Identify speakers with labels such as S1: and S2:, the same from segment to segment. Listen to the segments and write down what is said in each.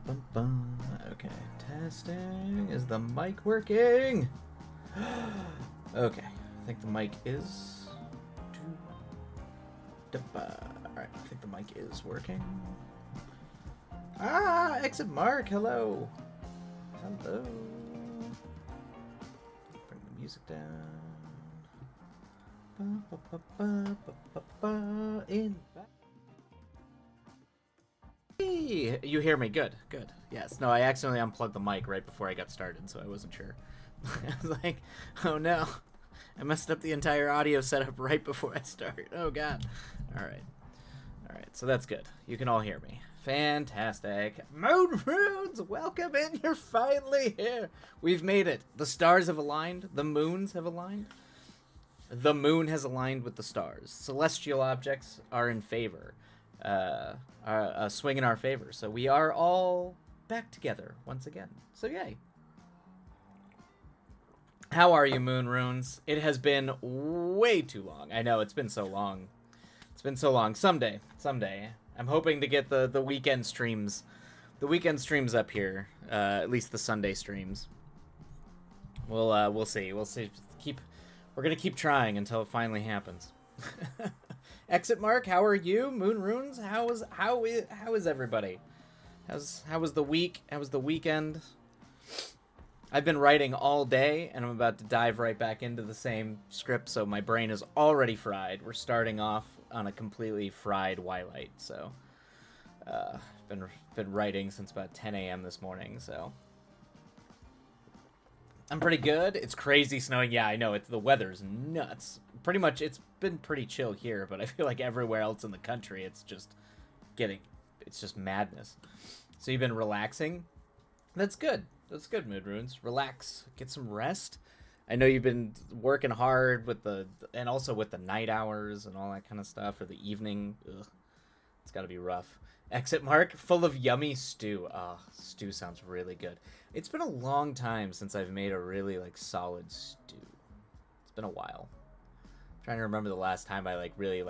S1: Okay, testing. Is the mic working? Okay, I think the mic is. Alright, I think the mic is working. Exit Mark, hello. Hello. Bring the music down. In back. Hey, you hear me? Good, good. Yes. No, I accidentally unplugged the mic right before I got started, so I wasn't sure. I was like, oh no. I messed up the entire audio setup right before I start. Oh god. Alright. Alright, so that's good. You can all hear me. Fantastic. Moon Runes, welcome in. You're finally here. We've made it. The stars have aligned. The moons have aligned. The moon has aligned with the stars. Celestial objects are in favor. Swing in our favor. So we are all back together once again. So yay. How are you, Moon Runes? It has been way too long. I know, it's been so long. It's been so long. Someday. I'm hoping to get the weekend streams. The weekend streams up here. At least the Sunday streams. We'll see. We'll see. We're gonna keep trying until it finally happens. Exit Mark, how are you? Moon Runes, how is everybody? How was the week? How was the weekend? I've been writing all day, and I'm about to dive right back into the same script, so my brain is already fried. We're starting off on a completely fried Twilight, so been writing since about 10 a.m. this morning, so I'm pretty good. It's crazy snowing. Yeah, I know. The weather's nuts. Pretty much, it's been pretty chill here, but I feel like everywhere else in the country, it's just madness. So you've been relaxing? That's good. That's good, Mood Runes. Relax. Get some rest. I know you've been working hard and also with the night hours and all that kind of stuff, or the evening. Ugh. It's got to be rough. Exit Mark, full of yummy stew. Stew sounds really good. It's been a long time since I've made a really, solid stew. It's been a while. I'm trying to remember the last time I, really,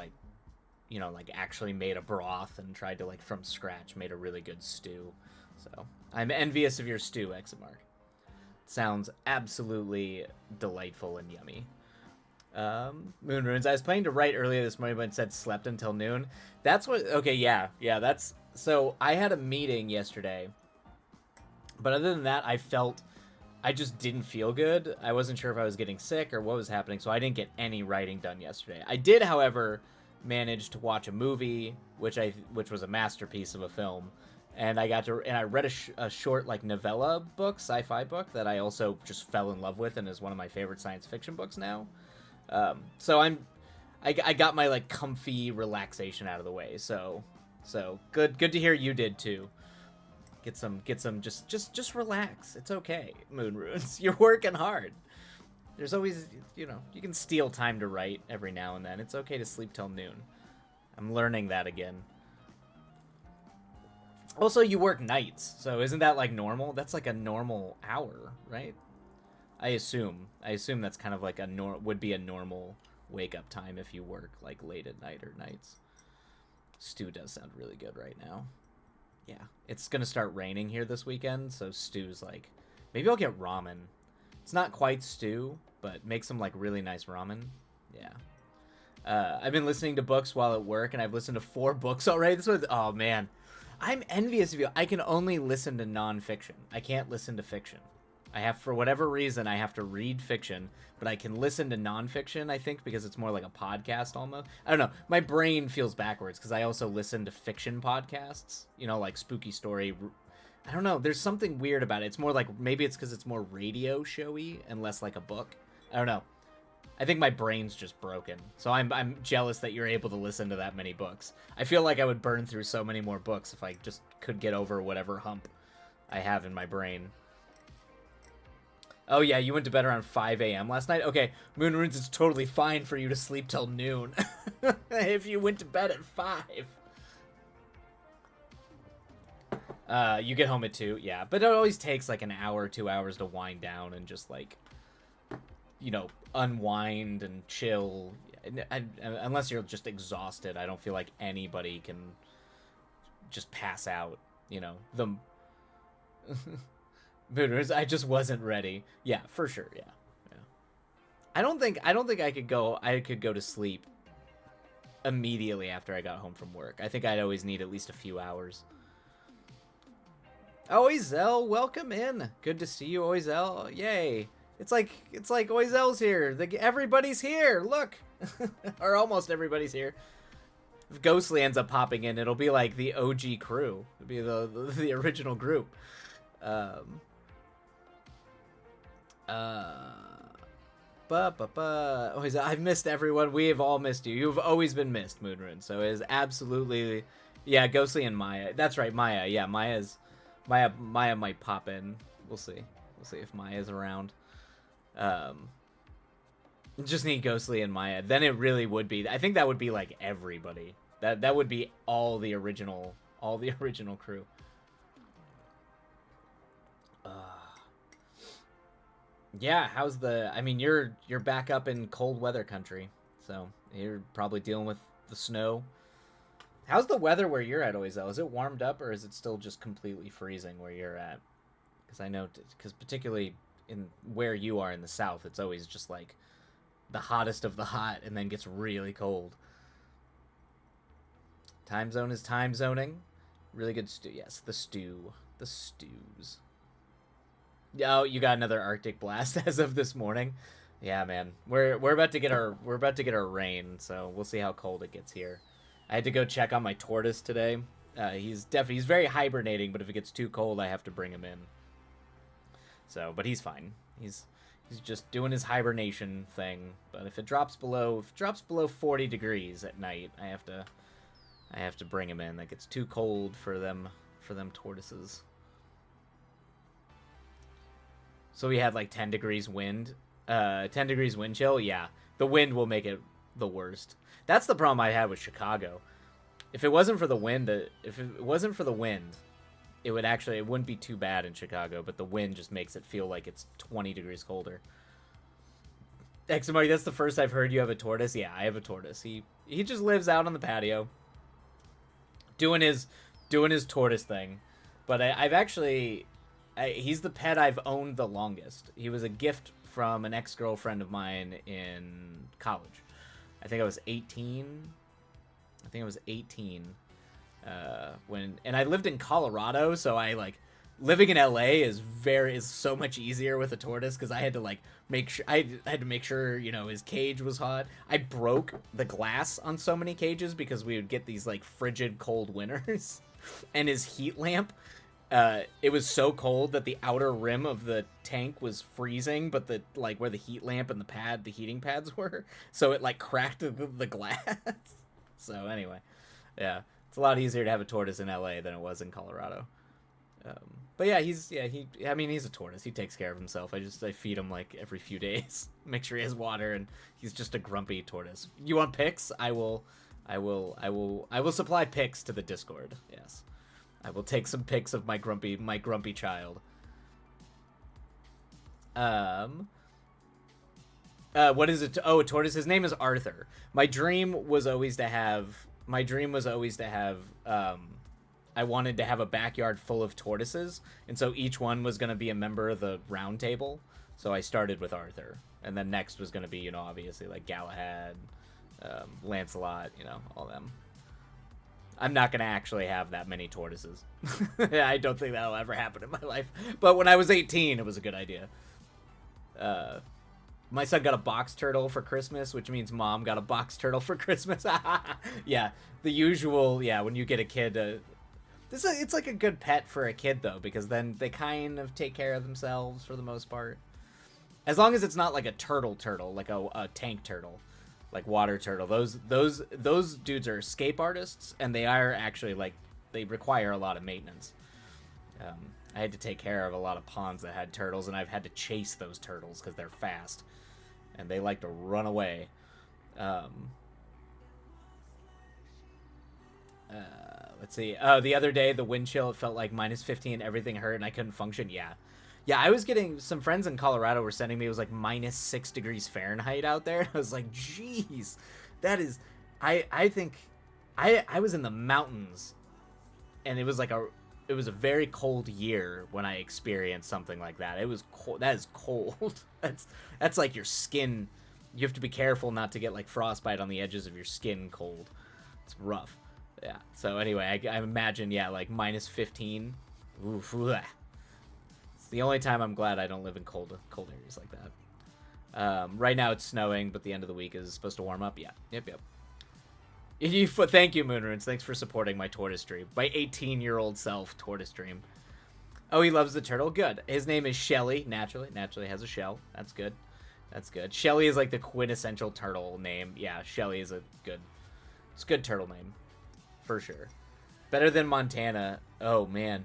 S1: actually made a broth and tried to, from scratch, made a really good stew. So, I'm envious of your stew, Exit Mark. Sounds absolutely delightful and yummy. Moon Runes. I was planning to write earlier this morning, but it said slept until noon. That's what. Okay, yeah, that's. So I had a meeting yesterday, but other than that, I just didn't feel good. I wasn't sure if I was getting sick or what was happening, so I didn't get any writing done yesterday. I did, however, manage to watch a movie, which was a masterpiece of a film, and I read a short novella book, sci-fi book that I also just fell in love with, and is one of my favorite science fiction books now. So I got my comfy relaxation out of the way. So good to hear you did too. Get some just relax. It's okay, Moon Runes. You're working hard. There's always, you can steal time to write every now and then. It's okay to sleep till noon. I'm learning that again. Also, you work nights, so isn't that normal? That's a normal hour, right? I assume that's kind of would be a normal wake up time if you work late at night or nights. Stew does sound really good right now. Yeah, it's gonna start raining here this weekend, so stew's maybe I'll get ramen. It's not quite stew, but make some really nice ramen. Yeah. I've been listening to books while at work, and I've listened to 4 books already. Oh man, I'm envious of you. I can only listen to nonfiction. I can't listen to fiction. For whatever reason, I have to read fiction, but I can listen to nonfiction, I think, because it's more like a podcast almost. I don't know. My brain feels backwards because I also listen to fiction podcasts, like Spooky Story. I don't know. There's something weird about it. It's more maybe it's because it's more radio showy and less like a book. I don't know. I think my brain's just broken. So I'm jealous that you're able to listen to that many books. I feel like I would burn through so many more books if I just could get over whatever hump I have in my brain. Oh yeah, you went to bed around 5 a.m. last night? Okay, Moon Runes, it's totally fine for you to sleep till noon. If you went to bed at 5. You get home at 2, yeah. But it always takes an hour, 2 hours to wind down and just unwind and chill. Unless you're just exhausted, I don't feel like anybody can just pass out, Moonrunes, I just wasn't ready. Yeah, for sure. Yeah. Yeah. I don't think I could go to sleep immediately after I got home from work. I think I'd always need at least a few hours. Oh, Oizel, welcome in. Good to see you, Oizel. Yay. It's like Oizel's here. Everybody's here. Look. Or almost everybody's here. If Ghostly ends up popping in, it'll be like the OG crew. It'll be the original group. I've missed everyone. We have all missed you. You've always been missed, Moonrune. So it is absolutely, yeah, Ghostly and Maya. That's right, Maya. Yeah, Maya might pop in. We'll see. We'll see if Maya's around. Just need Ghostly and Maya. Then it really would be. I think that would be like everybody. That would be all the original crew. Yeah, how's the? I mean, you're back up in cold weather country, so you're probably dealing with the snow. How's the weather where you're at, Oizel? Is it warmed up or is it still just completely freezing where you're at? Because I know, because particularly in where you are in the south, it's always just like the hottest of the hot and then gets really cold. Time zone is time zoning. Really good stew. Yes, the stew. The stews. Oh, you got another Arctic blast as of this morning. Yeah, man. We're about to get our rain, so we'll see how cold it gets here. I had to go check on my tortoise today. He's very hibernating, but if it gets too cold, I have to bring him in. So, but he's fine. He's just doing his hibernation thing. But if it drops below 40 degrees at night, I have to bring him in. That gets too cold for them tortoises. So we had like 10 degrees wind. 10 degrees wind chill. Yeah, the wind will make it the worst. That's the problem I had with Chicago. If it wasn't for the wind, it wouldn't be too bad in Chicago. But the wind just makes it feel like it's 20 degrees colder. Examari, that's the first I've heard you have a tortoise. Yeah, I have a tortoise. He just lives out on the patio, doing his tortoise thing. But he's the pet I've owned the longest. He was a gift from an ex-girlfriend of mine in college. I think I was 18. And I lived in Colorado, so living in LA is so much easier with a tortoise because I had to make sure his cage was hot. I broke the glass on so many cages because we would get these frigid cold winters, and his heat lamp. It was so cold that the outer rim of the tank was freezing, but where the heat lamp and the heating pads were, so it cracked the glass. So anyway, yeah, it's a lot easier to have a tortoise in LA than it was in Colorado. But yeah, he's a tortoise. He takes care of himself. I feed him every few days, make sure he has water, and he's just a grumpy tortoise. You want pics? I will supply pics to the Discord. Yes. I will take some pics of my grumpy child. What is it? Oh, a tortoise. His name is Arthur. My dream was always to have. I wanted to have a backyard full of tortoises, and so each one was going to be a member of the round table. So I started with Arthur, and then next was going to be, obviously Galahad, Lancelot, all them. I'm not going to actually have that many tortoises. I don't think that'll ever happen in my life. But when I was 18, it was a good idea. My son got a box turtle for Christmas, which means mom got a box turtle for Christmas. Yeah, the usual, yeah, when you get a kid. It's like a good pet for a kid, though, because then they kind of take care of themselves for the most part. As long as it's not like a turtle, like a tank turtle. Like water turtle, those dudes are escape artists, and they are actually they require a lot of maintenance. I had to take care of a lot of ponds that had turtles, and I've had to chase those turtles because they're fast, and they like to run away. Let's see. The other day, the wind chill, it felt like -15, everything hurt, and I couldn't function. Yeah, I was getting, some friends in Colorado were sending me, it was -6 degrees Fahrenheit out there. I was like, geez, that is, I think, I was in the mountains, and it was it was a very cold year when I experienced something like that. It was cold. That is cold. That's like your skin. You have to be careful not to get like frostbite on the edges of your skin cold. It's rough. Yeah. So anyway, I imagine, yeah, like -15. Oof. Bleh. It's the only time I'm glad I don't live in cold areas like that. Right now it's snowing, but the end of the week is supposed to warm up. Yeah. Yep. Thank you, Moonrunes. Thanks for supporting my tortoise dream. My 18-year-old self tortoise dream. Oh, he loves the turtle. Good. His name is Shelly. Naturally has a shell. That's good. Shelly is like the quintessential turtle name. Yeah, Shelly is it's a good turtle name. For sure. Better than Montana. Oh, man.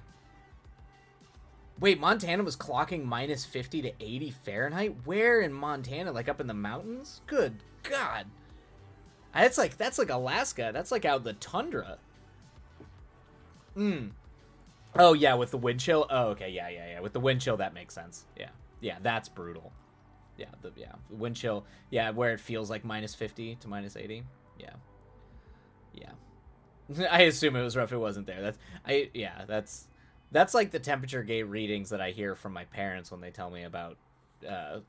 S1: Wait, Montana was clocking -50 to 80 Fahrenheit? Where in Montana? Like up in the mountains? Good God. That's like Alaska. That's like out the tundra. Oh, yeah, with the wind chill. Oh, okay, yeah. With the wind chill, that makes sense. Yeah, that's brutal. Yeah, the wind chill. Yeah, where it feels like -50 to -80. Yeah. I assume it was rough. It wasn't there. That's like the temperature gauge readings that I hear from my parents when they tell me about,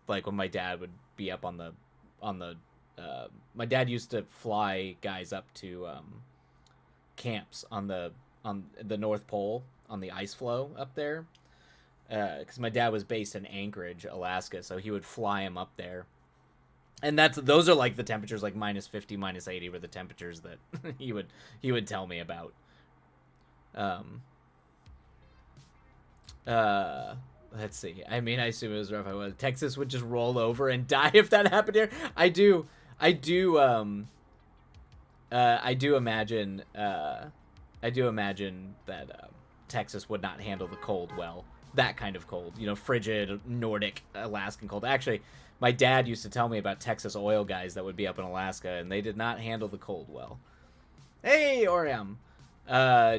S1: like when my dad would be up on the. My dad used to fly guys up to camps on the North Pole on the ice floe up there, because my dad was based in Anchorage, Alaska, so he would fly him up there, and those are like the temperatures, like -50, -80 were the temperatures that he would tell me about. Let's see. I mean, I assume it was rough. Texas would just roll over and die if that happened here. I do imagine that Texas would not handle the cold well. That kind of cold, frigid Nordic Alaskan cold. Actually, my dad used to tell me about Texas oil guys that would be up in Alaska, and they did not handle the cold well. Hey, Oriam.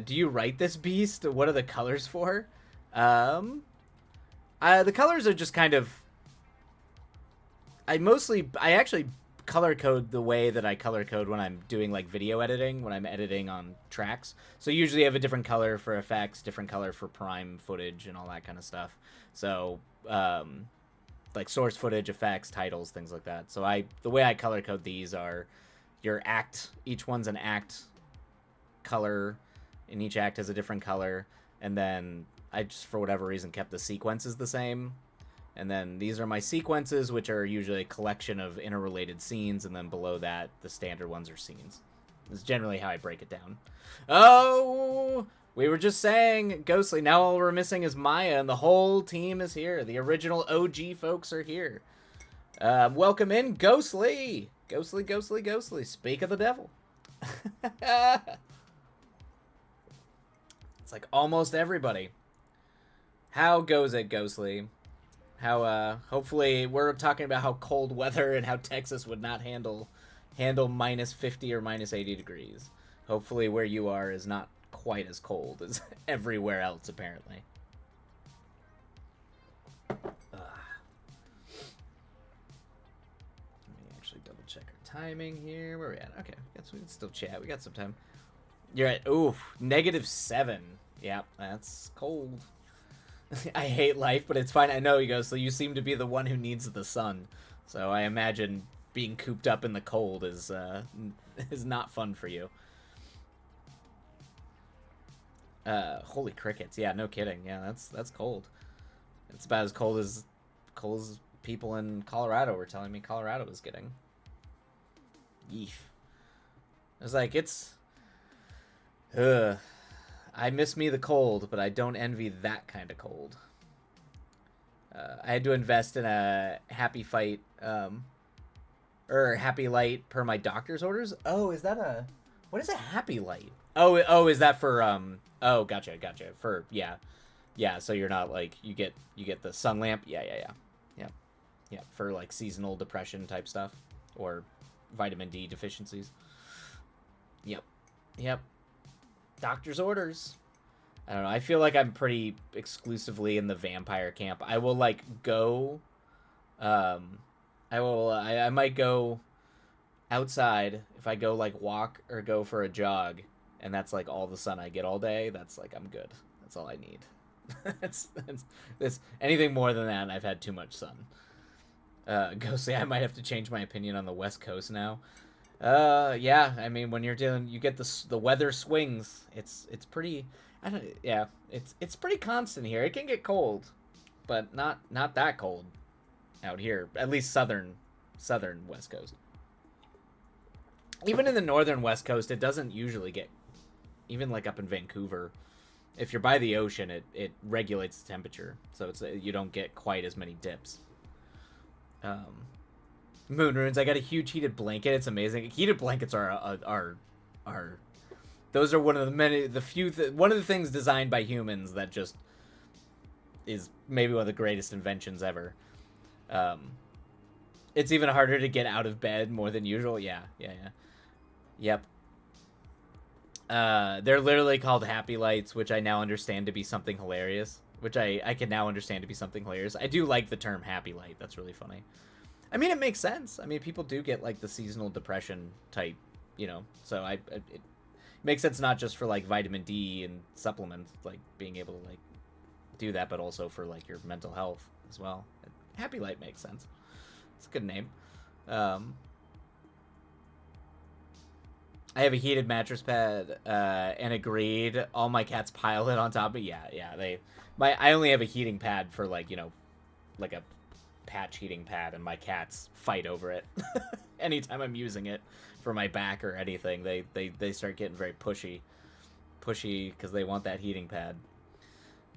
S1: Do you write this beast? What are the colors for? The colors are just kind of. I actually color code the way that I color code when I'm doing like video editing, when I'm editing on tracks. So usually I have a different color for effects, different color for prime footage, and all that kind of stuff. So like source footage, effects, titles, things like that. So the way I color code these are your act. Each one's an act color, and each act has a different color. And then I just, for whatever reason, kept the sequences the same. And then these are my sequences, which are usually a collection of interrelated scenes. And then below that, the standard ones are scenes. That's generally how I break it down. Oh, we were just saying, Ghostly, now all we're missing is Maya, and the whole team is here. The original OG folks are here. Welcome in, Ghostly. Ghostly. Speak of the devil. It's like almost everybody. How goes it, Ghostly? How, hopefully, we're talking about how cold weather and how Texas would not handle -50 or -80 degrees. Hopefully where you are is not quite as cold as everywhere else, apparently. Let me actually double check our timing here. Where are we at? Okay, guess we can still chat. We got some time. You're at, -7. Yep, that's cold. I hate life, but it's fine. I know, you go, so you seem to be the one who needs the sun. So I imagine being cooped up in the cold is not fun for you. Holy crickets. Yeah, no kidding. Yeah, that's cold. It's about as cold as people in Colorado were telling me Colorado was getting. Yeesh. I was like, I miss me the cold, but I don't envy that kind of cold. I had to invest in a Happy Fight, or Happy Light per my doctor's orders. Oh, is that what is a Happy Light? Oh, is that for, oh, gotcha. For, yeah, so you're not, like, you get the sun lamp. Yeah, for, like, seasonal depression type stuff, or vitamin D deficiencies. Yep. Doctor's orders. I don't know. I feel like I'm pretty exclusively in the vampire camp. I will like go. I might go outside if I go like walk or go for a jog, and that's like all the sun I get all day. That's like I'm good. That's all I need. It's anything more than that, and I've had too much sun. Ghostly, I might have to change my opinion on the West Coast now. Yeah. I mean, when you're dealing, you get the weather swings. It's pretty. I don't. Yeah. It's pretty constant here. It can get cold, but not that cold out here. At least southern West Coast. Even in the northern West Coast, it doesn't usually get. Even like up in Vancouver, if you're by the ocean, it regulates the temperature, so it's you don't get quite as many dips. Moon runes. I got a huge heated blanket. It's amazing. Heated blankets are those are one of one of the things designed by humans that just is maybe one of the greatest inventions ever. It's even harder to get out of bed more than usual. Yeah. Yep. They're literally called happy lights, which I now understand to be something hilarious. Which I can now understand to be something hilarious. I do like the term happy light. That's really funny. I mean, it makes sense. I mean, people do get like the seasonal depression type, So it makes sense not just for like vitamin D and supplements, like being able to like do that, but also for like your mental health as well. Happy light makes sense. It's a good name. I have a heated mattress pad, and agreed. All my cats pile it on top of me. Yeah. I only have a heating pad for like like a patch heating pad, and my cats fight over it. Anytime I'm using it for my back or anything, they start getting very pushy because they want that heating pad.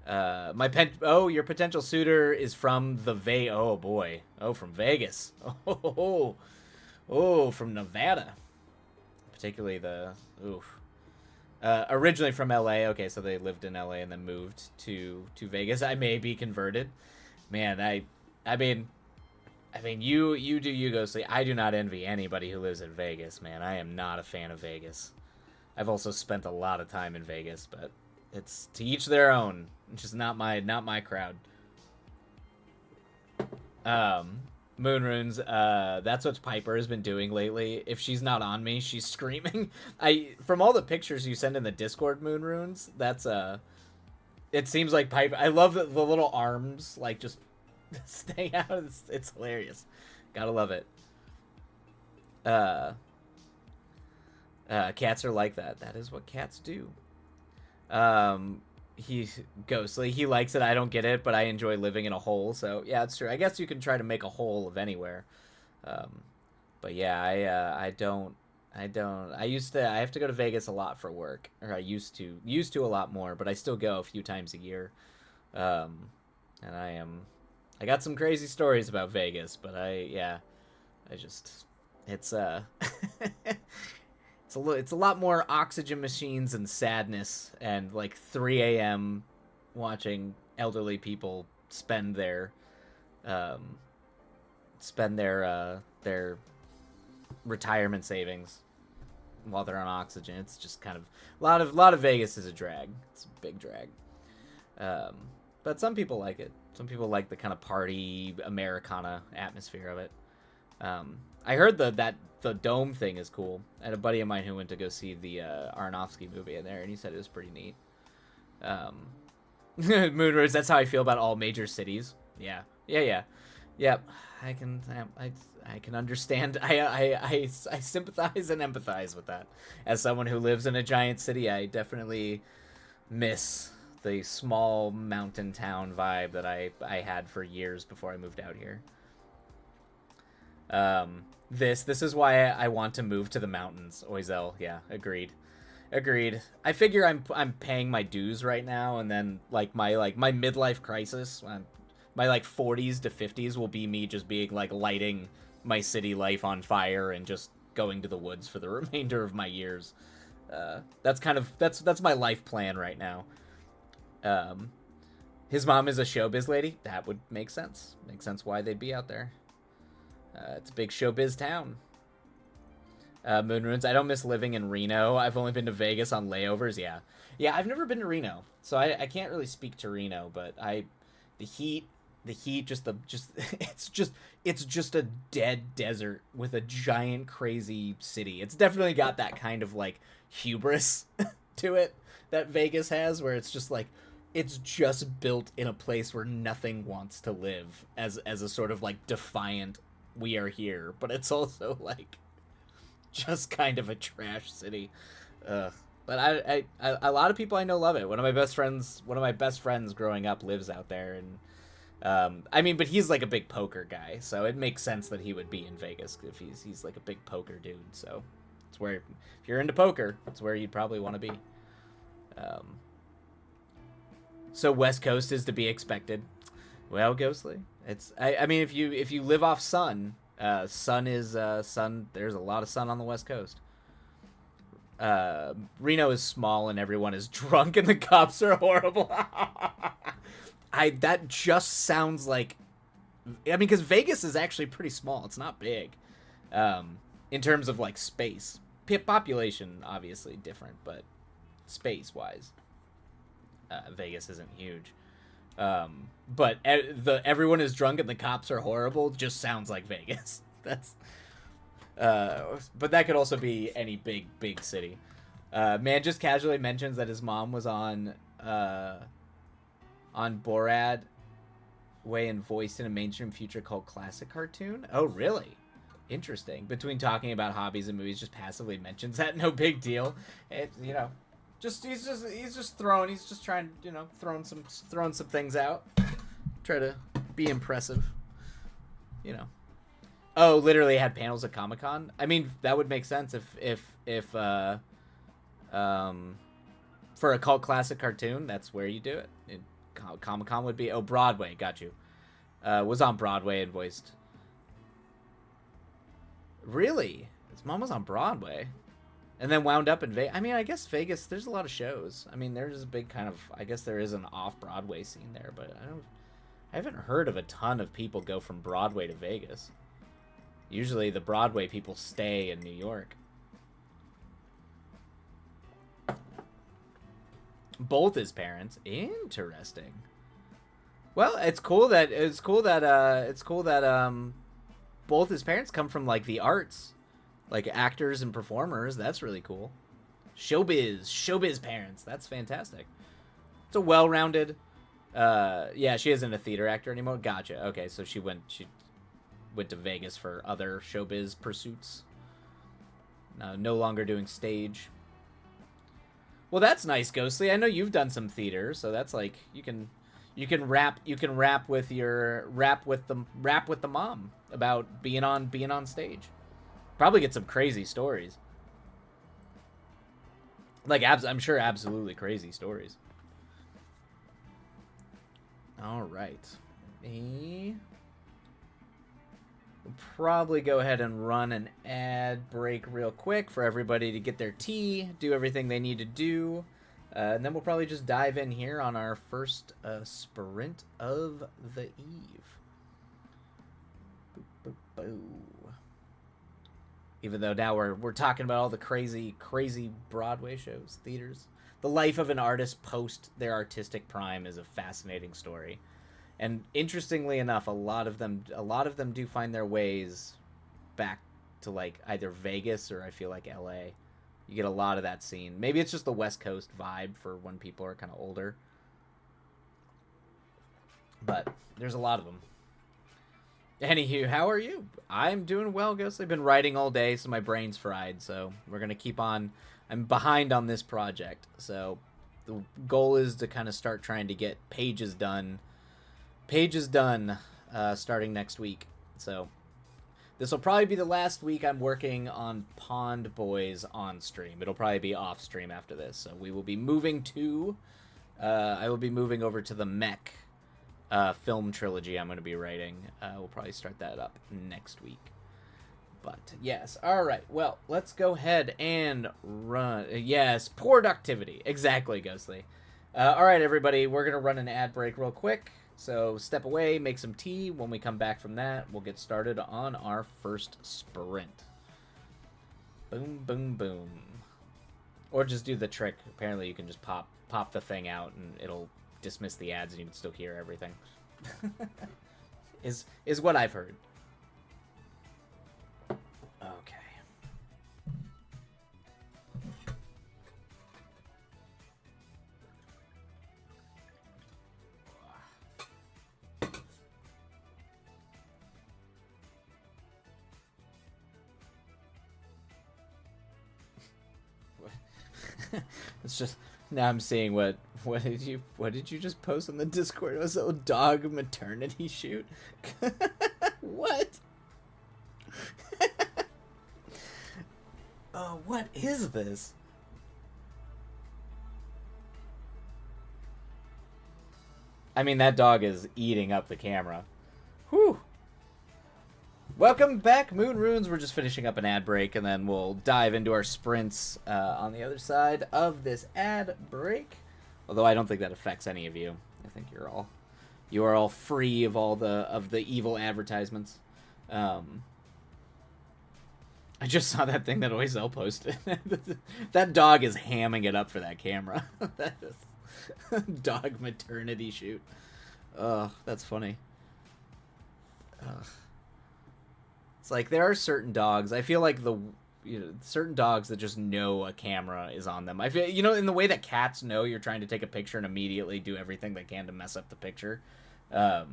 S1: Your potential suitor is from oh boy, from Vegas. From Nevada. Particularly originally from LA. Okay, so they lived in LA and then moved to Vegas. I may be converted. Man, I mean, you do you, Ghostly. I do not envy anybody who lives in Vegas, man. I am not a fan of Vegas. I've also spent a lot of time in Vegas, but it's to each their own. It's just not my crowd. Moon runes. That's what Piper has been doing lately. If she's not on me, she's screaming. From all the pictures you send in the Discord, Moon runes, that's it seems like Piper. I love the little arms, like just staying out. It's hilarious. Gotta love it. Cats are like that. That is what cats do. He's ghostly. He likes it. I don't get it, but I enjoy living in a hole. So yeah, it's true. I guess you can try to make a hole of anywhere. But yeah, I don't. I have to go to Vegas a lot for work, or I used to a lot more, but I still go a few times a year. And I got some crazy stories about Vegas, but it's it's a lot more oxygen machines and sadness and like 3 a.m. watching elderly people spend their their retirement savings while they're on oxygen. It's just kind of a lot of Vegas is a drag. It's a big drag. But some people like it. Some people like the kind of party Americana atmosphere of it. I heard that the dome thing is cool. I had a buddy of mine who went to go see the Aronofsky movie in there, and he said it was pretty neat. Moonrose, that's how I feel about all major cities. Yeah. Yep. I can understand. I sympathize and empathize with that. As someone who lives in a giant city, I definitely miss the small mountain town vibe that I had for years before I moved out here. This is why I want to move to the mountains, Oizel. Yeah, agreed. I figure I'm paying my dues right now, and then my midlife crisis, my 40s to 50s will be me just being lighting my city life on fire and just going to the woods for the remainder of my years. That's my life plan right now. His mom is a showbiz lady. That would make sense. Makes sense why they'd be out there. It's a big showbiz town. Moon Runes. I don't miss living in Reno. I've only been to Vegas on layovers. Yeah. I've never been to Reno, so I can't really speak to Reno. But the heat, it's just a dead desert with a giant crazy city. It's definitely got that kind of hubris to it that Vegas has, where it's just it's just built in a place where nothing wants to live as a sort of like defiant we are here, but it's also like just kind of a trash city. Ugh. But a lot of people I know love it. One of my best friends growing up lives out there, and I mean, but he's like a big poker guy, so it makes sense that he would be in Vegas if he's like a big poker dude. So it's where if you're into poker, it's where you'd probably want to be. Um, so West Coast is to be expected. Well, Ghostly, I mean if you live off sun, sun is sun. There's a lot of sun on the West Coast. Reno is small and everyone is drunk and the cops are horrible. I that just sounds like I mean because Vegas is actually pretty small. It's not big, in terms of like space. Population obviously different, but space wise, Vegas isn't huge. But the everyone is drunk and the cops are horrible just sounds like Vegas. That's but that could also be any big city. Man just casually mentions that his mom was on Borat way and voiced in a mainstream future called classic cartoon. Oh really? Interesting. Between talking about hobbies and movies, just passively mentions that. No big deal. It he's just trying throwing some things out. Try to be impressive. You know. Oh, literally had panels at Comic-Con. I mean, that would make sense if for a cult classic cartoon, that's where you do it. Comic-Con would be Broadway. Got you. Was on Broadway and voiced. Really, his mom was on Broadway, and then wound up in Vegas. I mean, I guess Vegas. There's a lot of shows. I mean, there's a big kind of. I guess there is an off-Broadway scene there, but I haven't heard of a ton of people go from Broadway to Vegas. Usually the Broadway people stay in New York. Both his parents. Interesting. Well, it's cool that both his parents come from like the arts, like actors and performers. That's really cool. Showbiz parents. That's fantastic. It's a well-rounded. Yeah, she isn't a theater actor anymore. Gotcha. Okay, so she went to Vegas for other showbiz pursuits. No longer doing stage. Well, that's nice, Ghostly. I know you've done some theater, so that's like you can rap with the mom about being on stage. Probably get some crazy stories. Like I'm sure absolutely crazy stories. All right. We'll probably go ahead and run an ad break real quick for everybody to get their tea, do everything they need to do, and then we'll probably just dive in here on our first sprint of the eve. Boop, boop, boo. Even though now we're talking about all the crazy Broadway shows, theaters. The life of an artist post their artistic prime is a fascinating story. And interestingly enough, a lot of them do find their ways back to like either Vegas or I feel like LA. You get a lot of that scene. Maybe it's just the West Coast vibe for when people are kind of older. But there's a lot of them. Anywho, how are you? I'm doing well, Ghost. I've been writing all day, so my brain's fried. So we're going to keep on. I'm behind on this project. So the goal is to kind of start trying to get pages done starting next week. So this will probably be the last week I'm working on Pond Boys on stream. It'll probably be off stream after this. So we will be moving to I will be moving over to the Mech film trilogy I'm going to be writing. We'll probably start that up next week. But yes, all right. Well, let's go ahead and run. Yes, productivity. Exactly, Ghostly. All right, everybody, we're going to run an ad break real quick. So step away, make some tea. When we come back from that, we'll get started on our first sprint. Boom, boom, boom. Or just do the trick. Apparently you can just pop the thing out and it'll dismiss the ads and you can still hear everything. is what I've heard. Okay. It's just now I'm seeing what did you just post on the Discord? It was a dog maternity shoot. What? Oh, what is this? I mean, that dog is eating up the camera. Whew. Welcome back, Moon Runes. We're just finishing up an ad break, and then we'll dive into our sprints on the other side of this ad break. Although I don't think that affects any of you. I think you are all free of all the evil advertisements. I just saw that thing that Oisel posted. That dog is hamming it up for that camera. That is dog maternity shoot. Ugh, that's funny. Ugh. It's like there are certain dogs. I feel like certain dogs that just know a camera is on them. I feel in the way that cats know you're trying to take a picture and immediately do everything they can to mess up the picture. I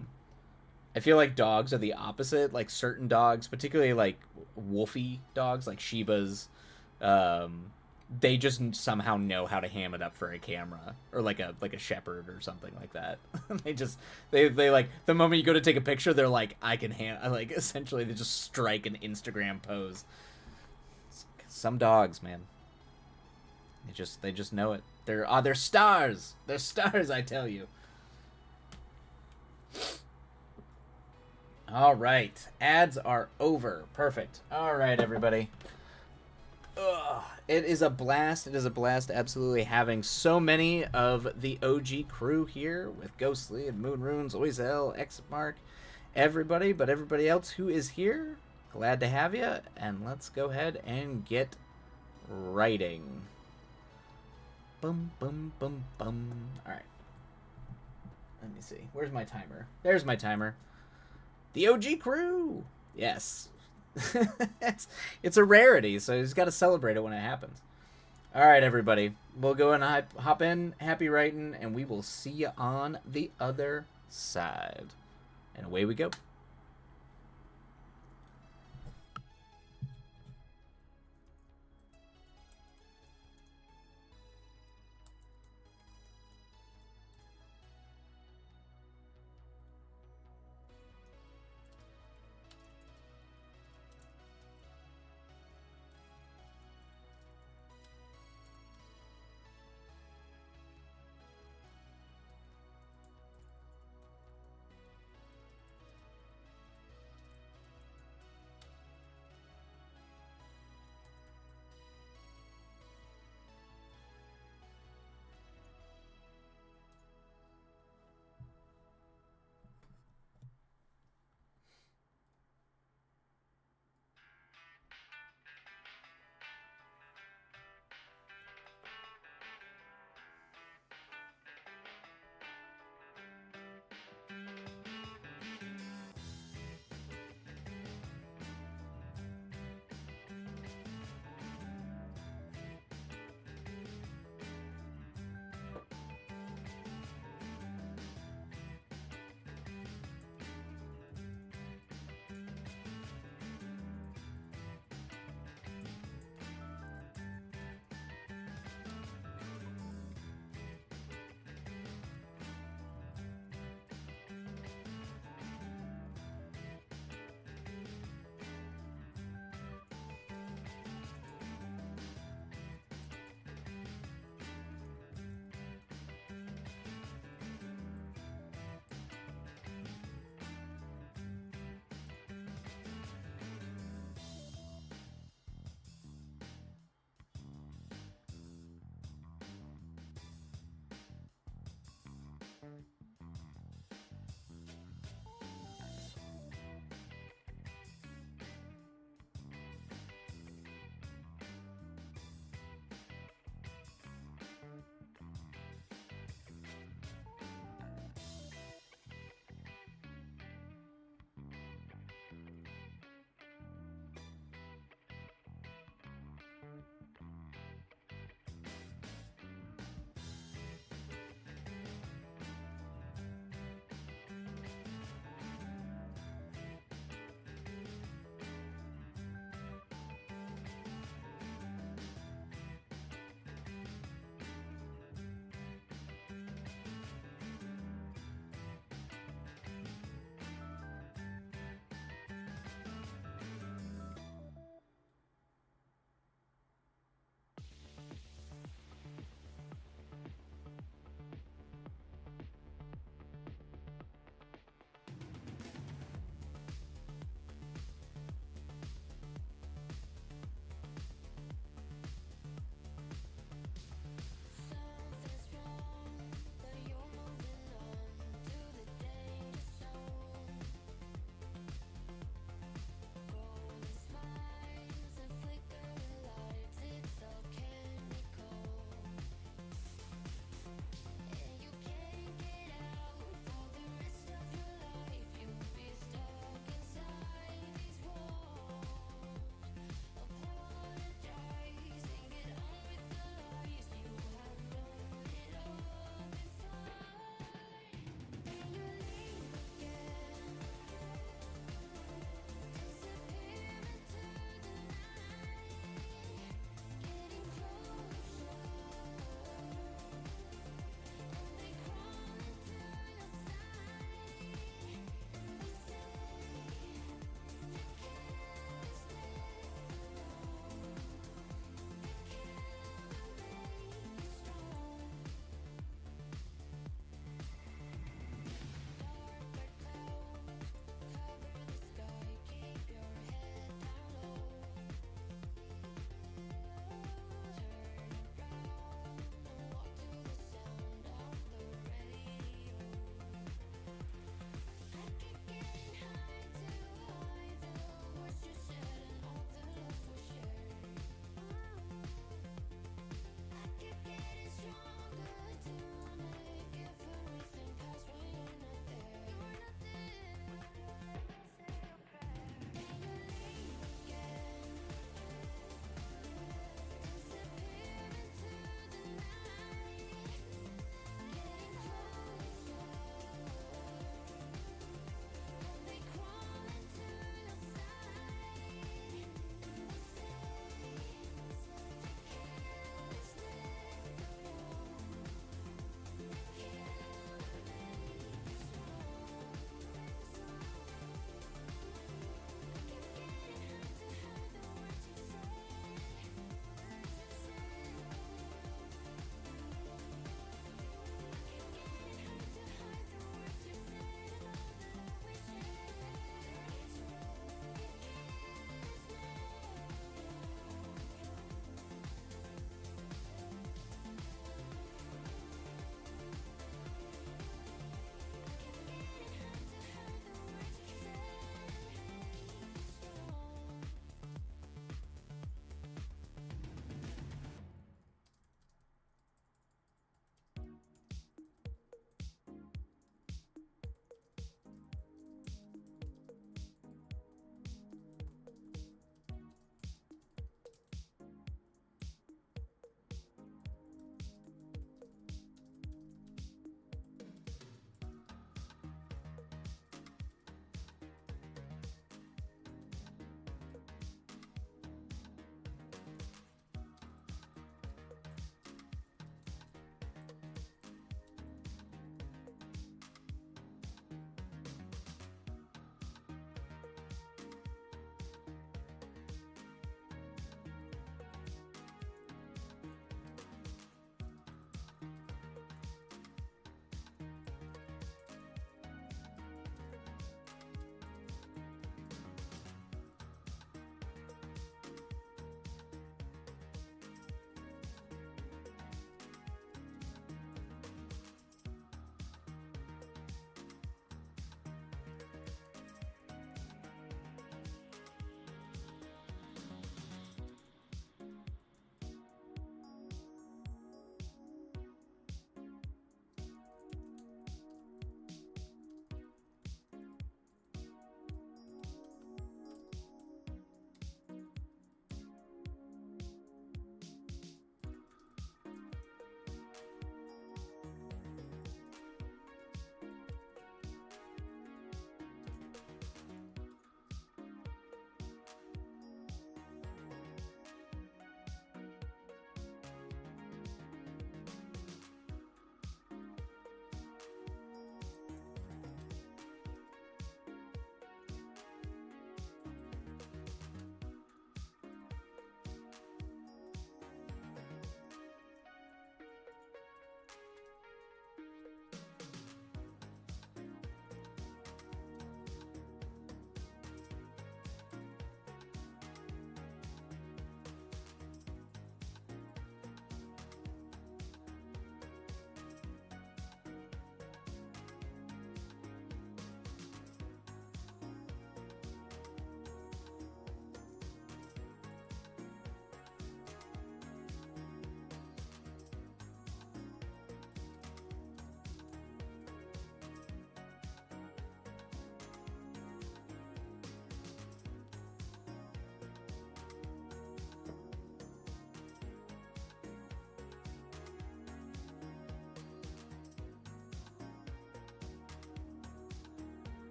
S1: feel like dogs are the opposite. Like certain dogs, particularly like wolfy dogs, like Shibas, they just somehow know how to ham it up for a camera, or like a shepherd or something like that. they like the moment you go to take a picture, they're like, I can like essentially they just strike an Instagram pose. Some dogs, man, they just know it. They're stars. They're stars, I tell you. All right, ads are over. Perfect. All right, everybody. Ugh. It is a blast. It is a blast absolutely having so many of the OG crew here with Ghostly and Moon Runes, Oisel, Exit Mark, everybody, but everybody else who is here, glad to have you, and let's go ahead and get writing. Bum, bum, bum, bum. All right. Let me see. Where's my timer? There's my timer. The OG crew! Yes. it's a rarity, so you just got to celebrate it when it happens. All right, everybody. We'll go and hop in, happy writing, and we will see you on the other side. And away we go.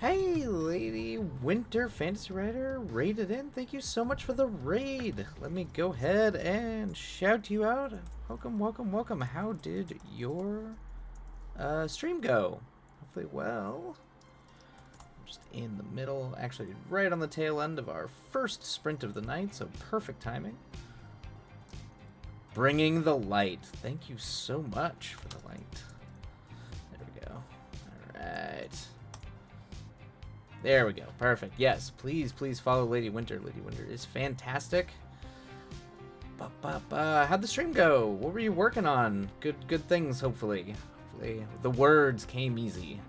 S1: Hey, Lady Winter Fantasy Writer, raided in. Thank you so much for the raid. Let me go ahead and shout you out. Welcome, welcome, welcome. How did your stream go? Hopefully well. Just in the middle, actually right on the tail end of our first sprint of the night, so perfect timing. Bringing the light. Thank you so much for the light. There we go. All right. There we go. Perfect. Yes, please, please follow Lady Winter. Lady Winter is fantastic. How'd the stream go? What were you working on? Good things, hopefully. Hopefully the words came easy.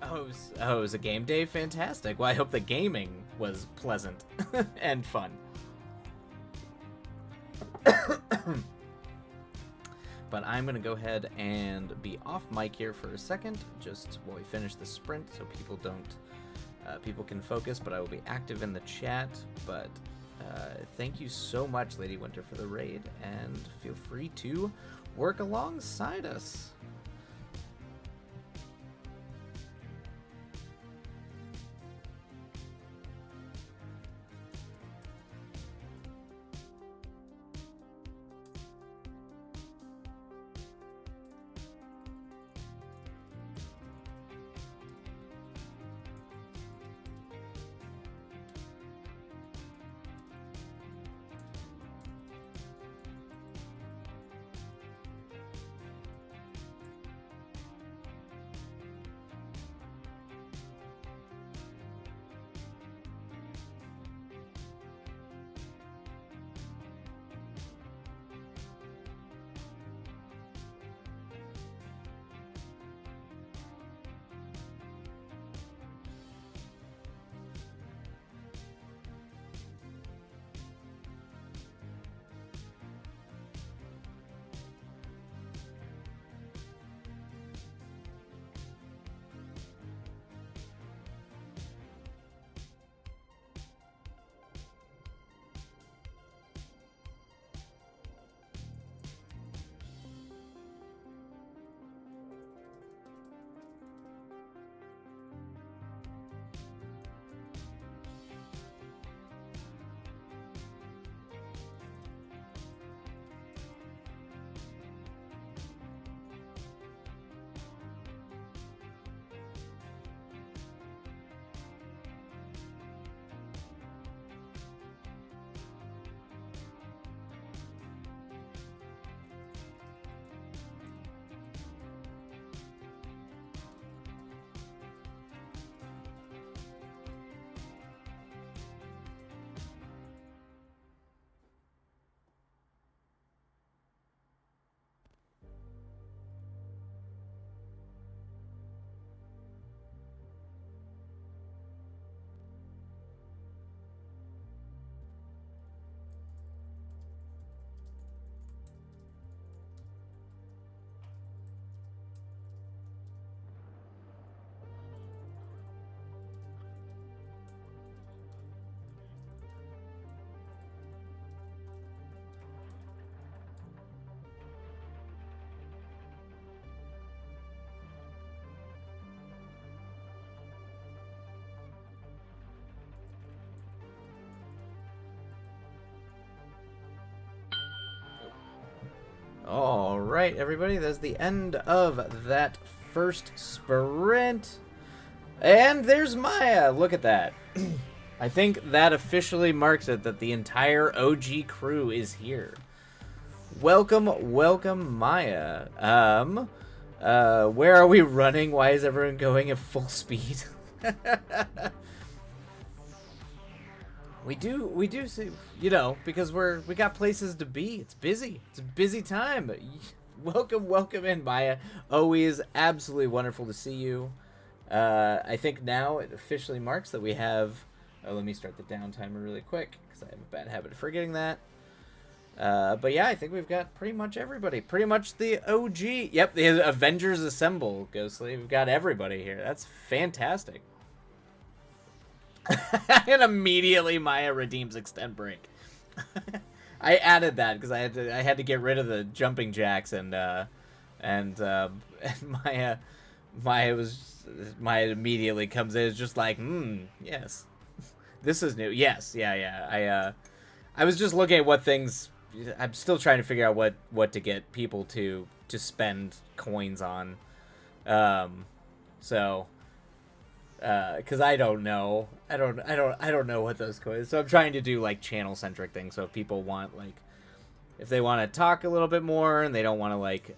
S1: Oh, it was a game day? Fantastic. Well, I hope the gaming was pleasant and fun. But I'm going to go ahead and be off mic here for a second, just while we finish the sprint, so people can focus, but I will be active in the chat. But thank you so much, Lady Winter, for the raid, and feel free to work alongside us. All right, everybody, that's the end of that first sprint. And there's Maya. Look at that. I think that officially marks it that the entire OG crew is here. Welcome, welcome, Maya. Where are we running? Why is everyone going at full speed? We do see, you know, because we got places to be. It's busy. It's a busy time. Welcome in, Maya. Always absolutely wonderful to see you. I think now it officially marks that we have. Oh, let me start the down timer really quick because I have a bad habit of forgetting that. But yeah, I think we've got pretty much everybody. Pretty much the OG. Yep, the Avengers Assemble, Ghostly. We've got everybody here. That's fantastic. And immediately Maya redeems extend break. I added that because I had to get rid of the jumping jacks and and and Maya immediately comes in. It's just like, yes, this is new. Yes, yeah. I was just looking at what things. I'm still trying to figure out what to get people to spend coins on. So because I don't know. I don't know what those coins. So I'm trying to do like channel centric things. So if people want like, if they want to talk a little bit more and they don't want to like,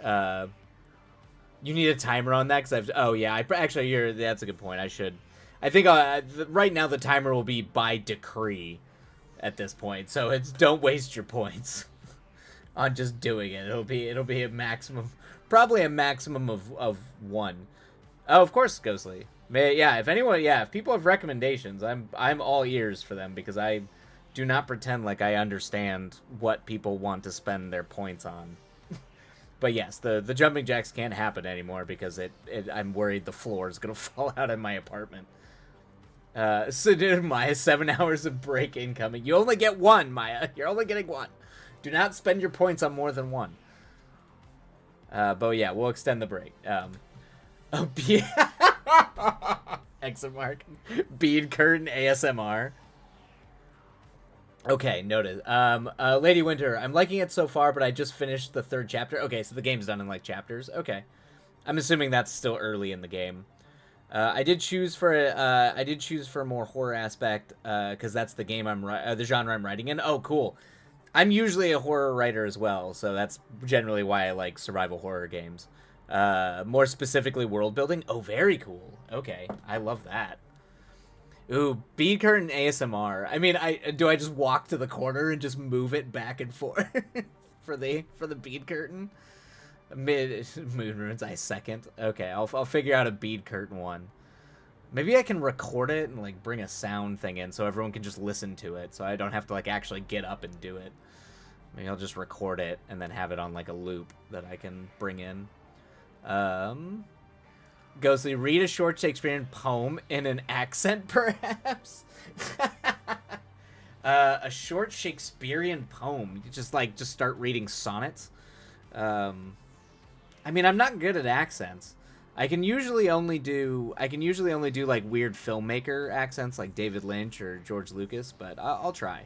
S1: you need a timer on that because I've. Oh yeah, actually that's a good point. I think right now the timer will be by decree at this point. So it's don't waste your points on just doing it. It'll be a maximum, probably a maximum of 1. Oh, of course, Ghostly. Yeah, if people have recommendations, I'm all ears for them because I do not pretend like I understand what people want to spend their points on. But yes, the jumping jacks can't happen anymore because I'm worried the floor is gonna fall out in my apartment. So dude, Maya, 7 hours of break incoming. You only get 1, Maya. You're only getting 1. Do not spend your points on more than 1. But yeah, we'll extend the break. Oh, exit mark. Bead curtain ASMR. Okay, noted. Lady Winter, I'm liking it so far, but I just finished the 3rd chapter. Okay, so the game's done in like chapters. Okay, I'm assuming that's still early in the game. I did choose for a more horror aspect because that's the game the genre I'm writing in. Oh, cool. I'm usually a horror writer as well, so that's generally why I like survival horror games. More specifically, world building. Oh, very cool. Okay, I love that. Ooh, bead curtain ASMR. I mean, I just walk to the corner and just move it back and forth for the bead curtain. Moon runes. I second. Okay, I'll figure out a bead curtain one. Maybe I can record it and like bring a sound thing in so everyone can just listen to it, so I don't have to like actually get up and do it. Maybe I'll just record it and then have it on like a loop that I can bring in. Ghostly, read a short Shakespearean poem in an accent, perhaps. A short Shakespearean poem. Just start reading sonnets. I mean, I'm not good at accents. I can usually only do like weird filmmaker accents, like David Lynch or George Lucas. But I'll try.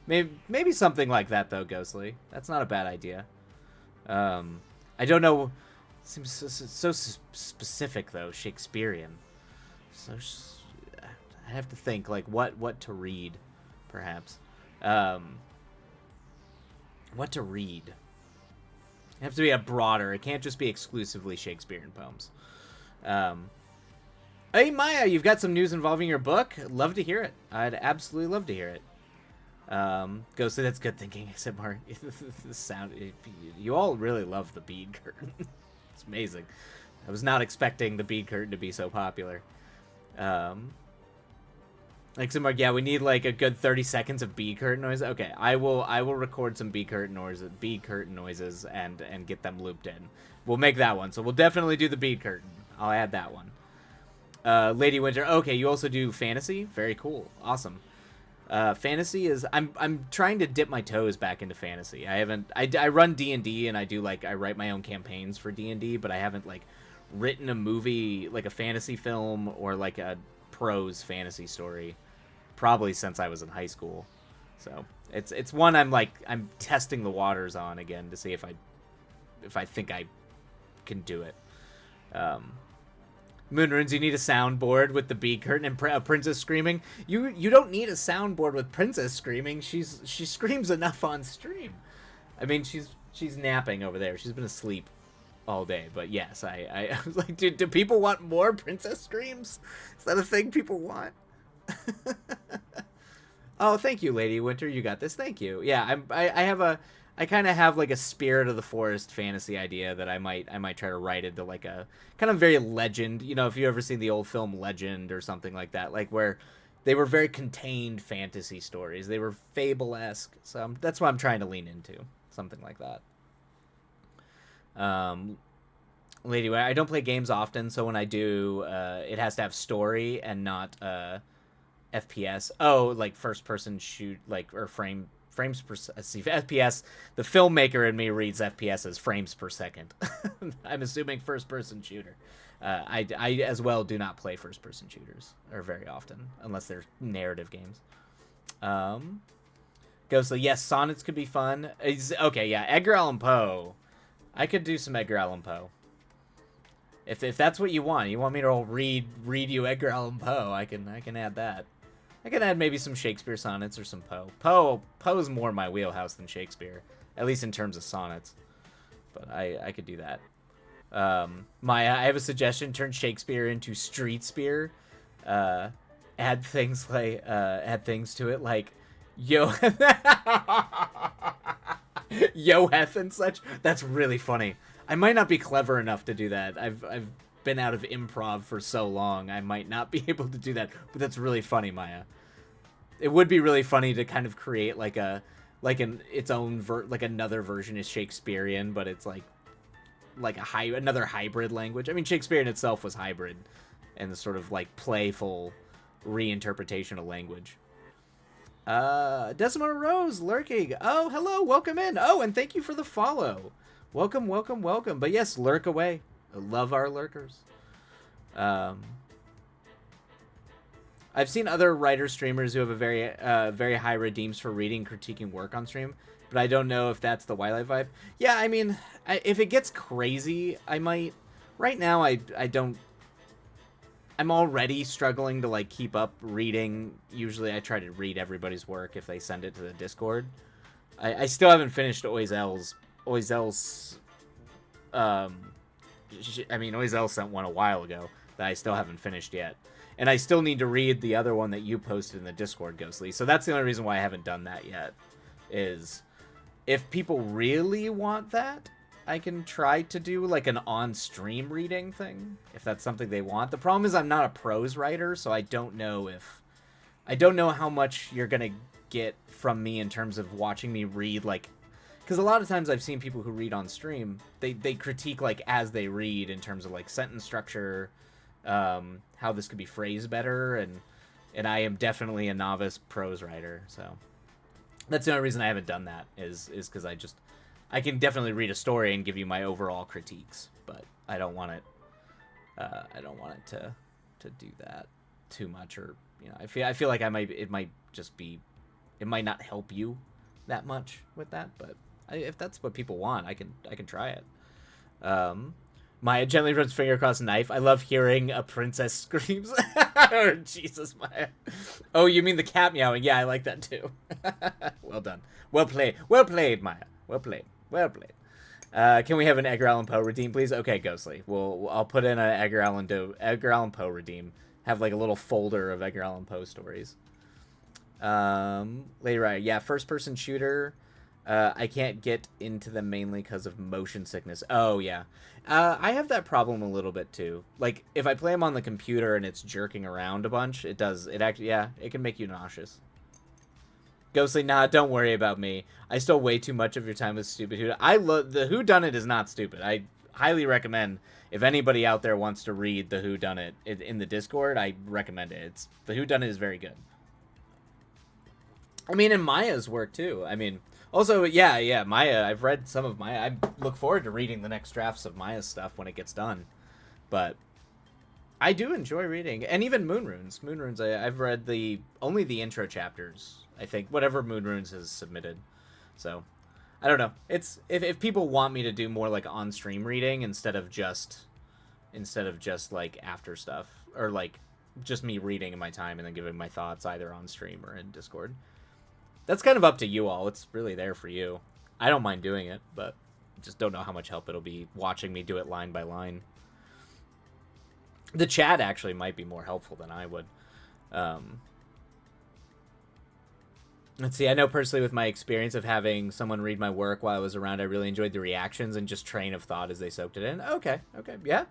S1: Maybe something like that though, Ghostly. That's not a bad idea. I don't know. Seems so specific though, Shakespearean. So I have to think like what to read, perhaps. What to read? It have to be a broader. It can't just be exclusively Shakespearean poems. Hey Maya, you've got some news involving your book. Love to hear it. I'd absolutely love to hear it. Ghostly, that's good thinking. Except Mark, the sound. You all really love the bead curtain. It's amazing. I was not expecting the bead curtain to be so popular. Like some, yeah, we need like a good 30 seconds of bead curtain noise. Okay, I will record some bead curtain noises and get them looped in. We'll make that one. So we'll definitely do the bead curtain. I'll add that one. Lady Winter. Okay, you also do fantasy. Very cool. Awesome. Fantasy is I'm trying to dip my toes back into fantasy. I run D&D and I write my own campaigns for D&D, but I haven't like written a movie, like a fantasy film or like a prose fantasy story probably since I was in high school. So it's one I'm testing the waters on again to see if I think I can do it. Moonrunes, you need a soundboard with the bead curtain and a princess screaming. You don't need a soundboard with princess screaming. She screams enough on stream. I mean, she's napping over there. She's been asleep all day. But yes, I was like, do people want more princess screams? Is that a thing people want? Oh, thank you, Lady Winter. You got this. Thank you. Yeah, I kind of have like a Spirit of the Forest fantasy idea that I might try to write into like a kind of very Legend. You know, if you ever seen the old film Legend or something like that, like where they were very contained fantasy stories. They were fable-esque. So that's what I'm trying to lean into. Something like that. Lady, I don't play games often, so when I do, it has to have story and not FPS. Oh, like first person shoot, like, or frames per see FPS. The filmmaker in me reads FPS as frames per second. I'm assuming first-person shooter. I as well do not play first-person shooters or very often unless they're narrative games. Ghostly, yes, sonnets could be fun. Okay, yeah, Edgar Allan Poe. I could do some Edgar Allan Poe. If that's what you want me to read you Edgar Allan Poe, I can add that. I can add maybe some Shakespeare sonnets or some Poe. Poe's more my wheelhouse than Shakespeare, at least in terms of sonnets. But I could do that. Maya, I have a suggestion: turn Shakespeare into Street Spear. Add things to it like yo Yoheth and such. That's really funny. I might not be clever enough to do that. I've been out of improv for so long. I might not be able to do that, but that's really funny, Maya. It would be really funny to kind of create like its own like another version is Shakespearean, but it's like another hybrid language. I mean, Shakespearean itself was hybrid and the sort of like playful reinterpretation of language. Desmond Rose lurking. Oh, hello, welcome in. Oh, and thank you for the follow. Welcome. But yes, lurk away. I love our lurkers. I've seen other writer streamers who have a very high redeems for reading, critiquing work on stream, but I don't know if that's the Wildlife vibe. Yeah, I mean, if it gets crazy, I might. Right now, I don't. I'm already struggling to like keep up reading. Usually, I try to read everybody's work if they send it to the Discord. I still haven't finished Oizel's. I mean, Oizel sent one a while ago that I still haven't finished yet. And I still need to read the other one that you posted in the Discord, Ghostly. So that's the only reason why I haven't done that yet. Is if people really want that, I can try to do like an on-stream reading thing, if that's something they want. The problem is I'm not a prose writer, so I don't know how much you're gonna get from me in terms of watching me read, like, because a lot of times I've seen people who read on stream, they critique like as they read in terms of like sentence structure, how this could be phrased better, and I am definitely a novice prose writer, so that's the only reason I haven't done that is because I can definitely read a story and give you my overall critiques, but I don't want it to do that too much, or I feel like it might not help you that much with that, but if that's what people want, I can try it. Maya gently runs finger across a knife. I love hearing a princess screams. Oh, Jesus, Maya. Oh, you mean the cat meowing? Yeah, I like that too. Well done. Well played, Maya. Well played. Can we have an Edgar Allan Poe redeem, please? Okay, Ghostly. I'll put in an Edgar Allan Poe redeem. Have like a little folder of Edgar Allan Poe stories. Lady Rider, yeah, first-person shooter. I can't get into them mainly because of motion sickness. Oh, yeah. I have that problem a little bit, too. Like, if I play them on the computer and it's jerking around a bunch, it can make you nauseous. Ghostly, nah, don't worry about me. I stole way too much of your time with stupid whodunit. The whodunit is not stupid. I highly recommend, if anybody out there wants to read the whodunit in the Discord, I recommend it. The whodunit is very good. I mean, in Maya's work, too. I mean, also, yeah, Maya, I've read some of Maya. I look forward to reading the next drafts of Maya's stuff when it gets done. But I do enjoy reading. And even Moonrunes. Moonrunes, I've read only the intro chapters, I think. Whatever Moonrunes has submitted. So, I don't know. It's if people want me to do more like on-stream reading instead of just like after stuff. Or like just me reading in my time and then giving my thoughts either on stream or in Discord. That's kind of up to you all. It's really there for you. I don't mind doing it, but just don't know how much help it'll be watching me do it line by line. The chat actually might be more helpful than I would. Let's see. I know personally with my experience of having someone read my work while I was around, I really enjoyed the reactions and just train of thought as they soaked it in. Okay. Yeah.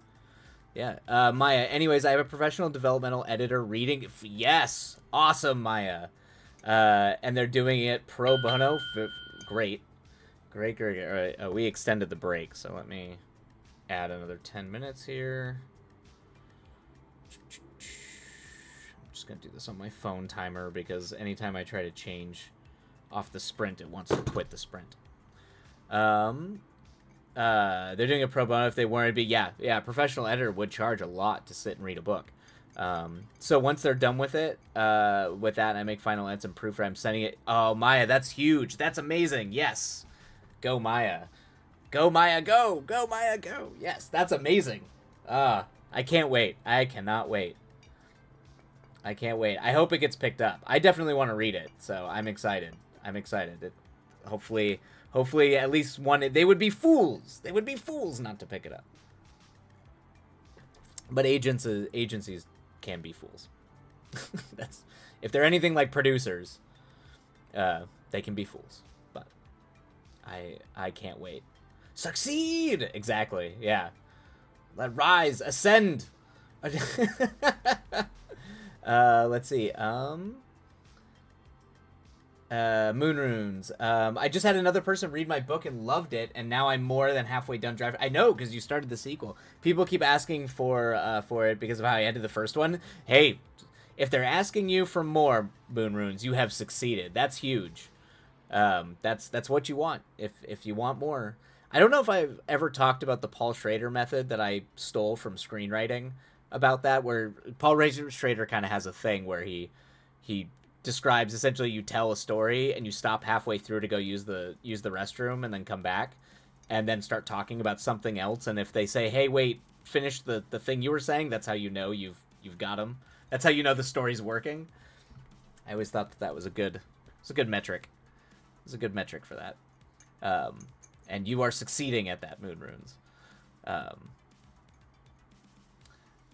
S1: Maya, anyways, I have a professional developmental editor reading. Yes. Awesome, Maya. And they're doing it pro bono. Great. All right, we extended the break, so let me add another 10 minutes here. I'm just gonna do this on my phone timer because anytime I try to change off the sprint. It wants to quit the sprint. They're doing a pro bono if they wanted to be. Yeah. Professional editor would charge a lot to sit and read a book. So once they're done with it, with that, and I make final edits and proofread, I'm sending it. Oh, Maya, that's huge. That's amazing. Yes. Go, Maya. Go, Maya, go. Go, Maya, go. Yes, that's amazing. I can't wait. I cannot wait. I can't wait. I hope it gets picked up. I definitely want to read it, so I'm excited. Hopefully at least one. They would be fools. They would be fools not to pick it up. But agencies can be fools. That's if they're anything like producers, they can be fools. But I can't wait. Succeed! Exactly. Yeah. Let rise, ascend. Let's see. Moon Runes. I just had another person read my book and loved it, and now I'm more than halfway done drafting. I know, because you started the sequel. People keep asking for it because of how I ended the first one. Hey, if they're asking you for more Moon Runes, you have succeeded. That's huge. That's what you want. If you want more. I don't know if I've ever talked about the Paul Schrader method that I stole from screenwriting about that, where Paul Schrader kind of has a thing where he describes essentially you tell a story and you stop halfway through to go use the restroom and then come back and then start talking about something else, and if they say, hey, wait, finish the thing you were saying, that's how you know you've got them. That's how you know the story's working. I always thought that was a good metric. It's a good metric for that. And you are succeeding at that, Moon Runes.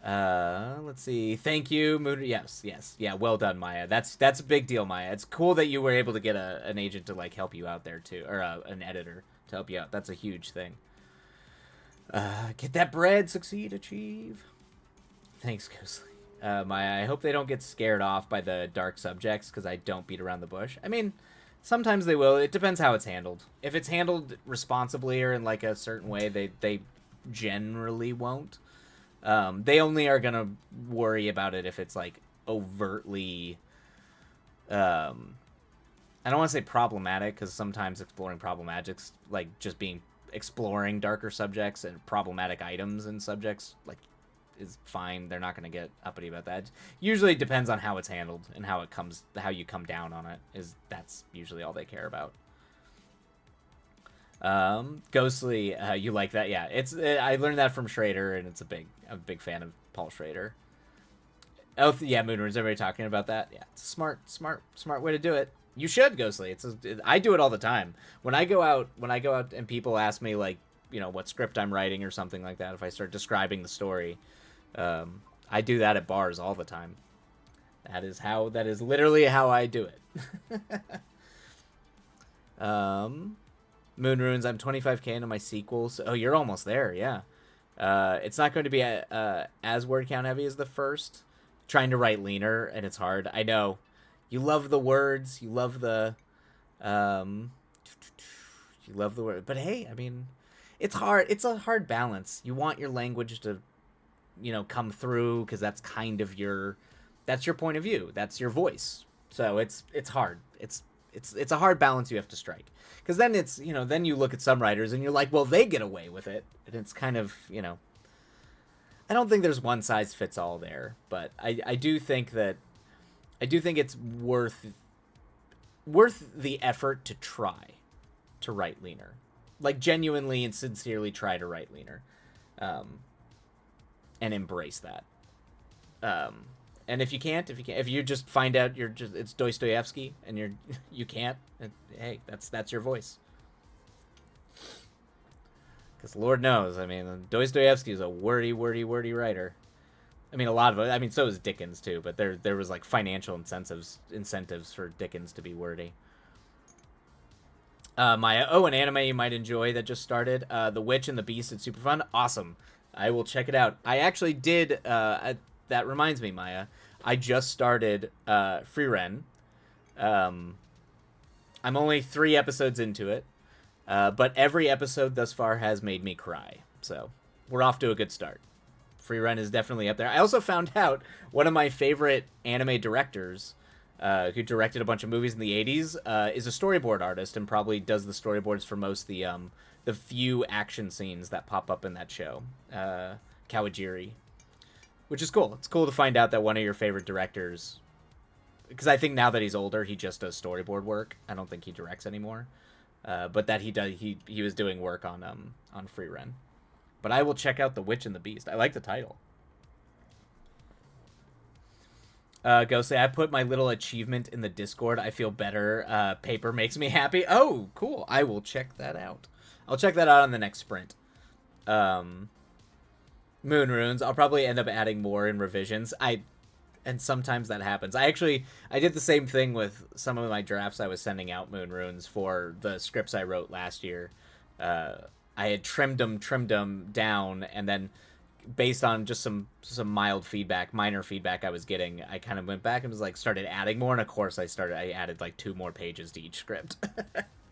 S1: Let's see. Thank you, Moon. Yes. Yeah, well done, Maya. That's a big deal, Maya. It's cool that you were able to get an agent to like help you out there too, or an editor to help you out. That's a huge thing. Get that bread, succeed, achieve. Thanks, Ghostly. Maya, I hope they don't get scared off by the dark subjects because I don't beat around the bush. I mean, sometimes they will. It depends how it's handled. If it's handled responsibly or in like a certain way, they generally won't. They only are gonna worry about it if it's like overtly. I don't want to say problematic, because sometimes exploring problematics, like just exploring darker subjects and problematic items and subjects, like, is fine. They're not gonna get uppity about that. Usually it depends on how it's handled and how you come down on it. That's usually all they care about. Ghostly, you like that? Yeah, I learned that from Schrader, and I'm a big fan of Paul Schrader. Oh, yeah, Moon Runes. Everybody talking about that? Yeah, it's a smart way to do it. You should, Ghostly. I do it all the time. When I go out and people ask me, like, you know, what script I'm writing or something like that, if I start describing the story, I do that at bars all the time. That is literally how I do it. Moon Runes, I'm 25k into my sequels. Oh, you're almost there, yeah. It's not going to be as word count heavy as the first. Trying to write leaner, and it's hard. I know. You love the words. You love the word. But hey, I mean, it's hard. It's a hard balance. You want your language to, you know, come through, because that's kind of that's your point of view. That's your voice. So it's hard. It's a hard balance you have to strike. Because then it's, you know, then you look at some writers and you're like, well, they get away with it. And it's kind of, you know, I don't think there's one size fits all there. But I do think it's worth the effort to try to write leaner. Like, genuinely and sincerely try to write leaner. And embrace that. And if you just find out it's Dostoevsky and you can't, hey, that's your voice. Because Lord knows, I mean, Dostoevsky is a wordy writer. I mean, a lot of it. I mean, so is Dickens too. But there was like financial incentives for Dickens to be wordy. An anime you might enjoy that just started. The Witch and the Beast. It's super fun. Awesome. I will check it out. I actually did. That reminds me, Maya. I just started Frieren. I'm only 3 episodes into it, but every episode thus far has made me cry. So we're off to a good start. Frieren is definitely up there. I also found out one of my favorite anime directors who directed a bunch of movies in the 80s, is a storyboard artist and probably does the storyboards for most of the few action scenes that pop up in that show. Kawajiri, which is cool. It's cool to find out that one of your favorite directors, because I think now that he's older, he just does storyboard work. I don't think he directs anymore. But that he was doing work on Free Ren. But I will check out The Witch and the Beast. I like the title. Go say, I put my little achievement in the Discord. I feel better. Paper makes me happy. Oh, cool. I will check that out. I'll check that out on the next sprint. Moon Runes. I'll probably end up adding more in revisions. And sometimes that happens. I did the same thing with some of my drafts I was sending out Moon Runes for the scripts I wrote last year. I had trimmed them down, and then based on just some minor feedback I was getting, I kind of went back and was like started adding more, and of course I added like 2 more pages to each script.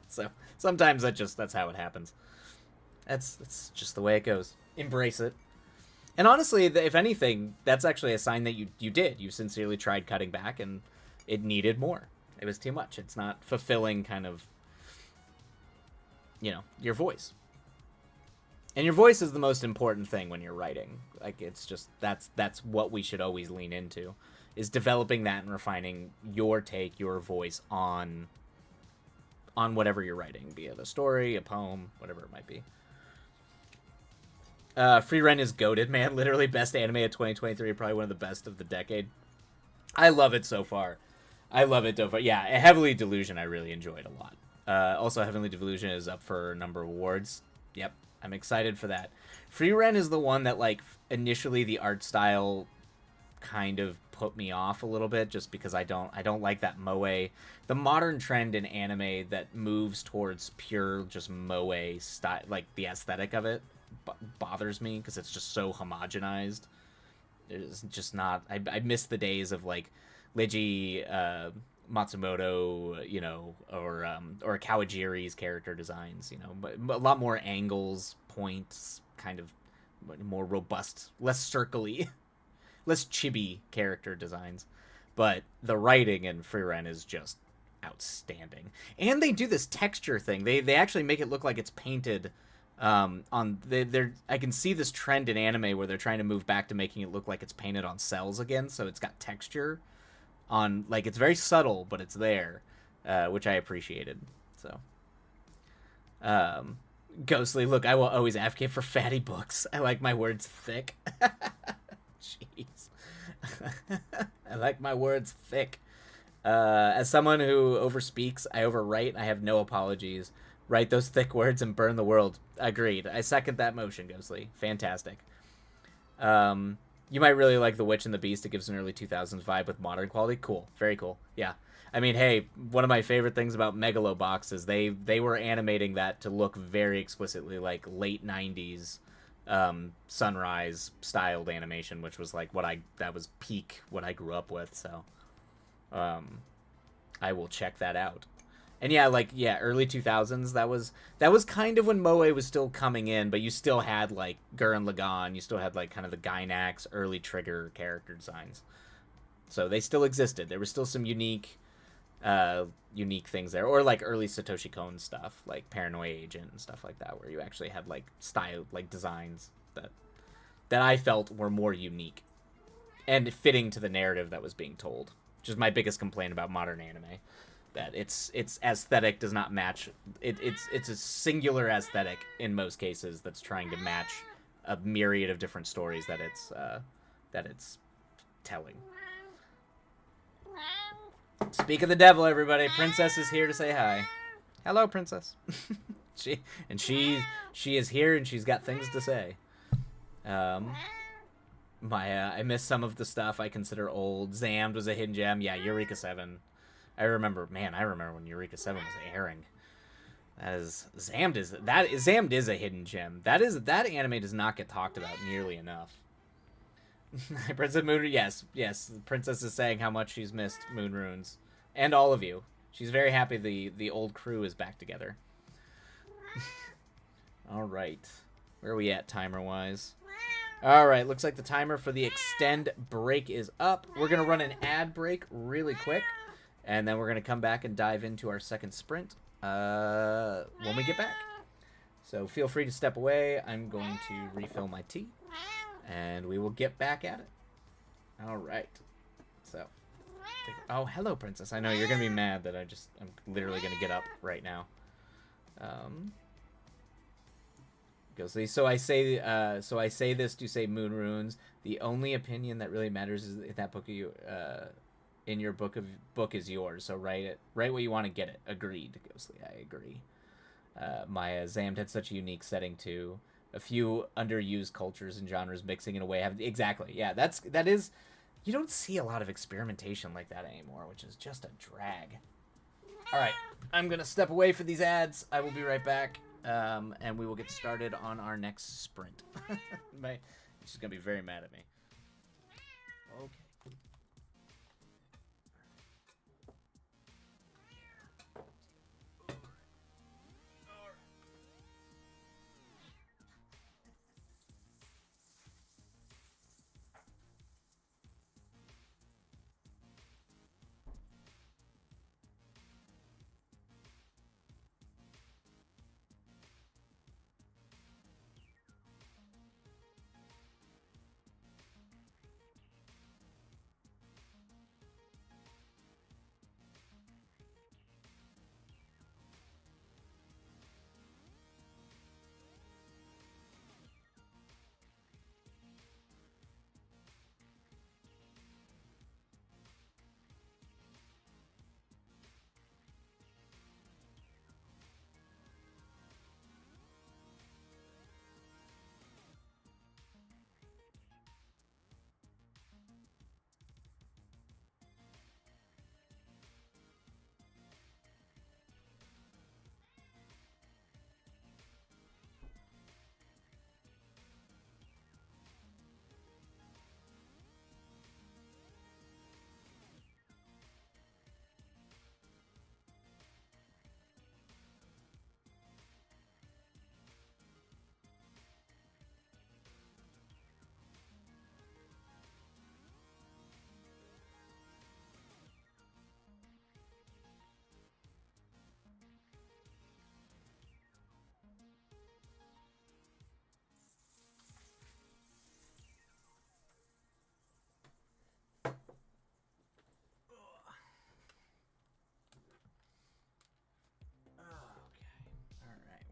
S1: So sometimes that's how it happens. That's just the way it goes. Embrace it. And honestly, if anything, that's actually a sign that you sincerely tried cutting back, and it needed more. It was too much. It's not fulfilling kind of, your voice. And your voice is the most important thing when you're writing. Like, it's just, that's what we should always lean into, is developing that and refining your take, your voice on whatever you're writing, be it a story, a poem, whatever it might be. Free Ren is goated, man. Literally best anime of 2023. Probably one of the best of the decade. I love it so far. Yeah, Heavenly Delusion I really enjoyed a lot. Also, Heavenly Delusion is up for a number of awards. Yep, I'm excited for that. Free Ren is the one that, like, initially the art style kind of put me off a little bit, just because I don't like that moe. The modern trend in anime that moves towards pure just moe style, like the aesthetic of it, bothers me because it's just so homogenized. It's just not. I miss the days of like Leiji Matsumoto, or Kawajiri's character designs, but a lot more angles, points, kind of more robust, less circly, less chibi character designs. But the writing in Free Ren is just outstanding, and they do this texture thing. They actually make it look like it's painted. I can see this trend in anime where they're trying to move back to making it look like it's painted on cells again, so it's got texture on, like, it's very subtle, but it's there, which I appreciated. So, Ghostly, look, I will always advocate for fatty books. I like my words thick. Jeez. I like my words thick. As someone who overspeaks, I overwrite, I have no apologies. Write those thick words and burn the world. Agreed. I second that motion, Ghostly. Fantastic. You might really like The Witch and the Beast. It gives an early 2000s vibe with modern quality. Cool. Very cool. Yeah. I mean, hey, one of my favorite things about Megalobox is they were animating that to look very explicitly like late 90s Sunrise styled animation, which was like that was peak what I grew up with. So I will check that out. And yeah, early 2000s, that was kind of when moe was still coming in, but you still had like Gurren Lagann, you still had like kind of the Gainax early Trigger character designs. So they still existed. There was still some unique things there, or like early Satoshi Kon stuff, like Paranoia Agent and stuff like that, where you actually had like style, like designs that I felt were more unique and fitting to the narrative that was being told. Which is my biggest complaint about modern anime. That its aesthetic does not match. It's a singular aesthetic in most cases that's trying to match a myriad of different stories that it's telling. Speak of the devil, everybody. Princess is here to say hi. Hello, Princess. she is here and she's got things to say. I miss some of the stuff I consider old. Zammed was a hidden gem. Yeah, Eureka 7. I remember when Eureka 7 was airing. Zammed is a hidden gem. That anime does not get talked about nearly enough. Princess Moon, yes. The princess is saying how much she's missed Moon Runes. And all of you. She's very happy the old crew is back together. Alright. Where are we at timer-wise? Alright, looks like the timer for the extend break is up. We're going to run an ad break really quick. And then we're going to come back and dive into our second sprint when we get back. So feel free to step away. I'm going to refill my tea, and we will get back at it. All right. So, oh, hello, princess. I know you're going to be mad that I'm literally going to get up right now. Ghostly. So I say this to say Moon Runes. The only opinion that really matters is if that book in your book is yours. So write what you want to get it. Agreed, Ghostly. I agree. Maya, Zamd had such a unique setting too. A few underused cultures and genres mixing in a way have exactly. Yeah, that is. You don't see a lot of experimentation like that anymore, which is just a drag. All right, I'm gonna step away for these ads. I will be right back, and we will get started on our next sprint. She's gonna be very mad at me. Okay.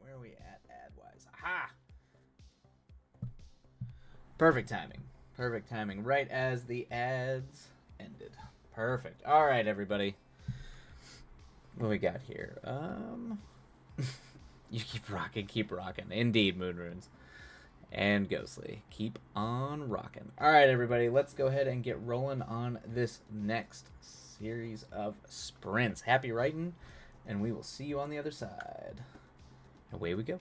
S1: Where are we at ad-wise? Aha! Perfect timing. Perfect timing. Right as the ads ended. Perfect. All right, everybody. What we got here? You keep rocking. Indeed, Moon Runes. And Ghostly. Keep on rocking. All right, everybody. Let's go ahead and get rolling on this next series of sprints. Happy writing, and we will see you on the other side. Away we go.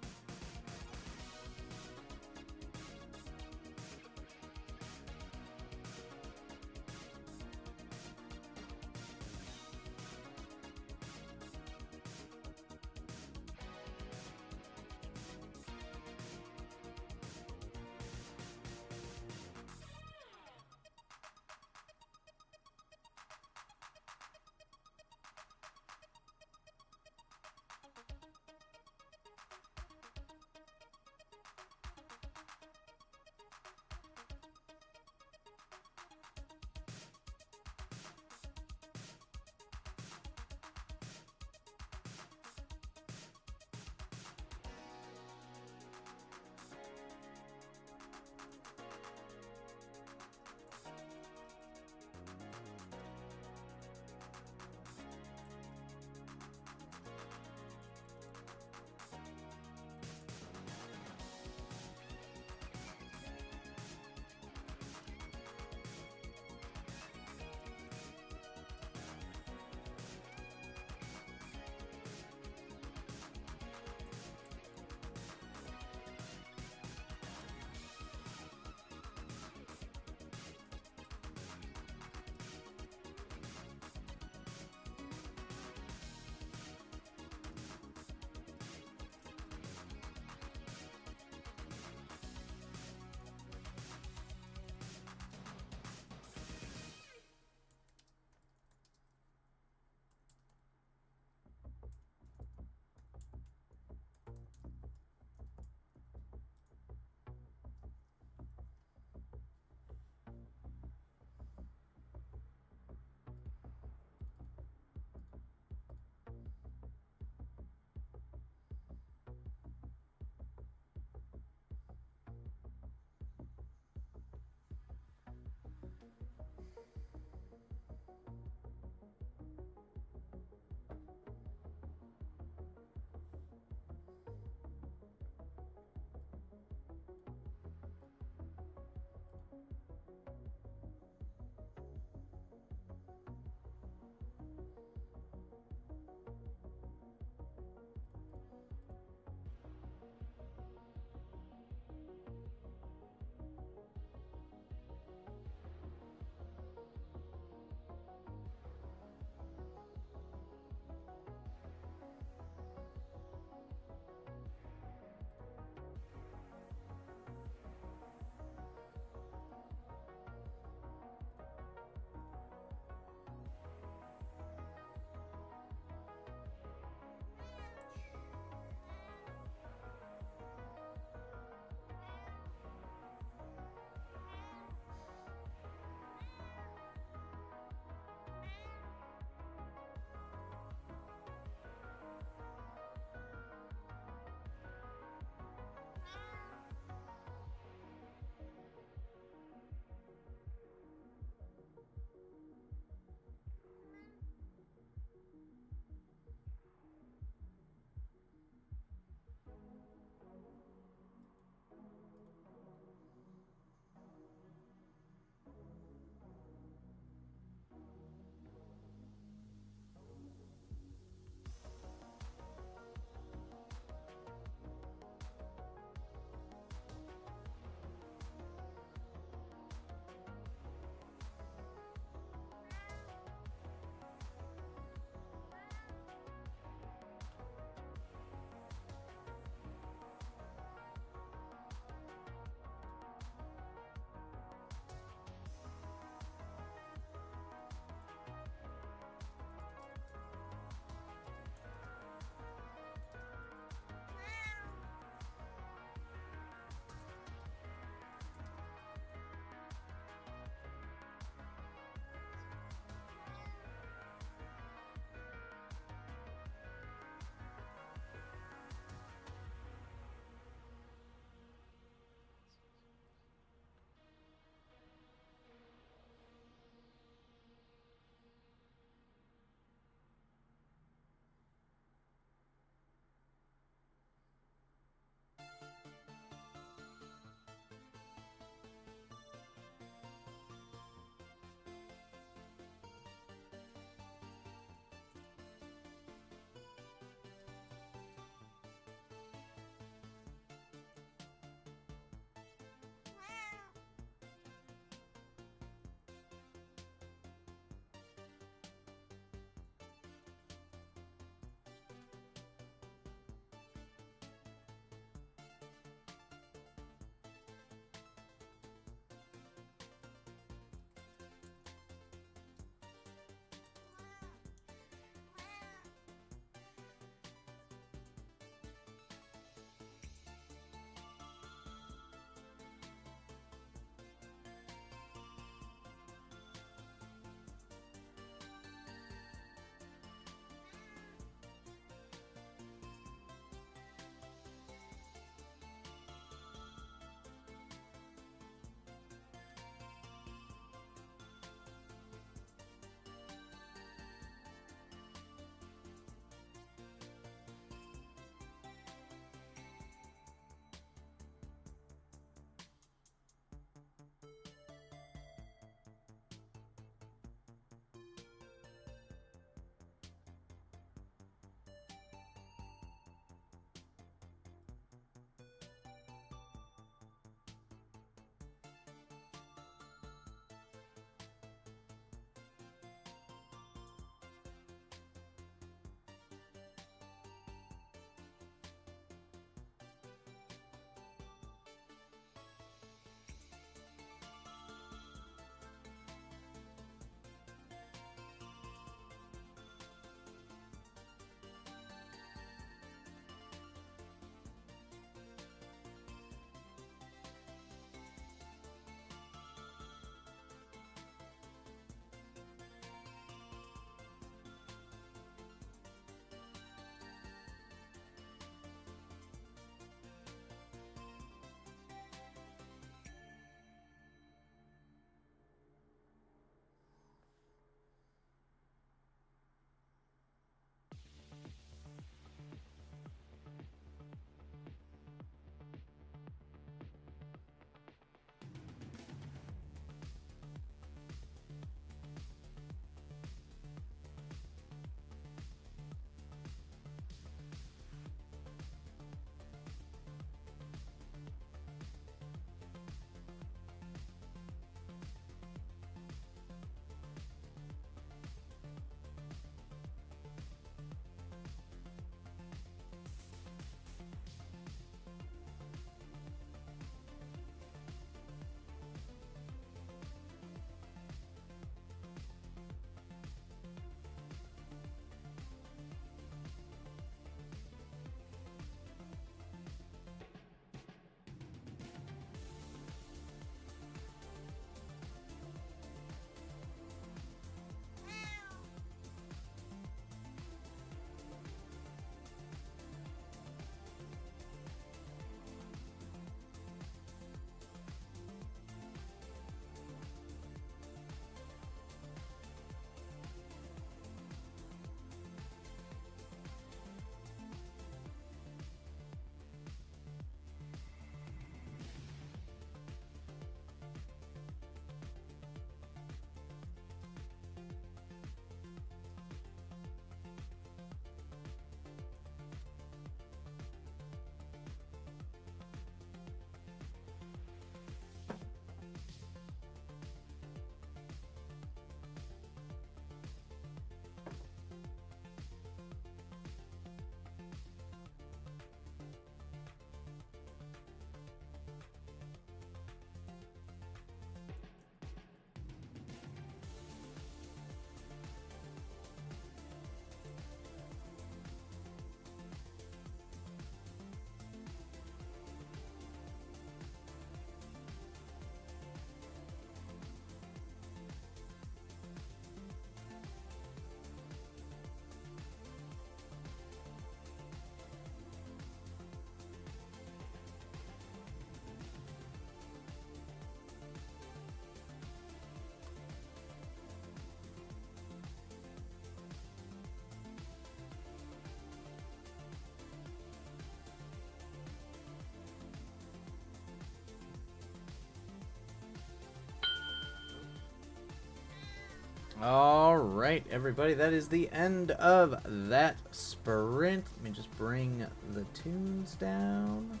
S1: All right, everybody, that is the end of that sprint. Let me just bring the tunes down.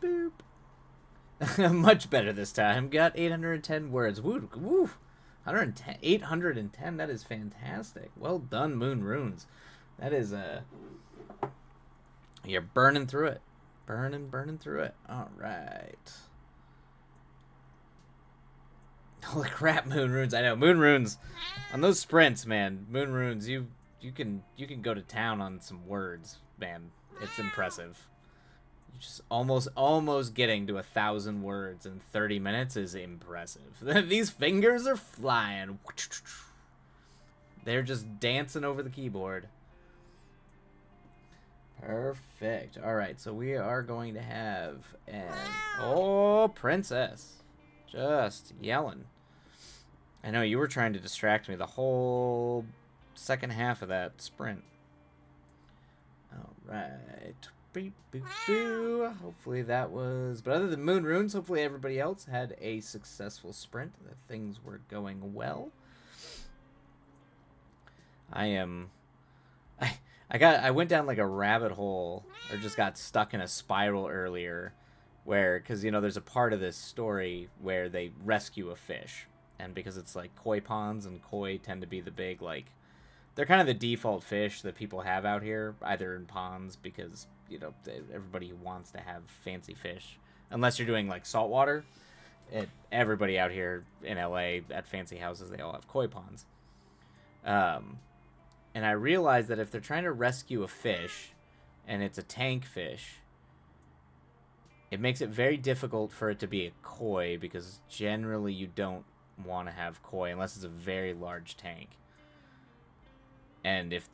S1: Boop. Much better this time. Got 810 words. Woo, woo. 110, 810. That is fantastic. Well done, Moon Runes. That is you're burning through it. Burning through it. All right. Holy crap, Moon Runes. I know, Moon Runes. On those sprints, man, Moon Runes, you can go to town on some words, man. It's impressive. Just almost getting to 1,000 words in 30 minutes is impressive. These fingers are flying. They're just dancing over the keyboard. Perfect. All right, so we are going to have princess. Just yelling. I know you were trying to distract me the whole second half of that sprint. All right. Beep, boop, boo. Hopefully that was... But other than Moon Runes, hopefully everybody else had a successful sprint. That things were going well. I went down like a rabbit hole, or just got stuck in a spiral earlier, where, because, you know, there's a part of this story where they rescue a fish, and because it's like koi ponds, and koi tend to be the big, like, they're kind of the default fish that people have out here, either in ponds, because, you know, everybody wants to have fancy fish, unless you're doing like saltwater. Everybody out here in LA at fancy houses, they all have koi ponds. And I realized that if they're trying to rescue a fish, and it's a tank fish, it makes it very difficult for it to be a koi, because generally you don't want to have koi unless it's a very large tank. And if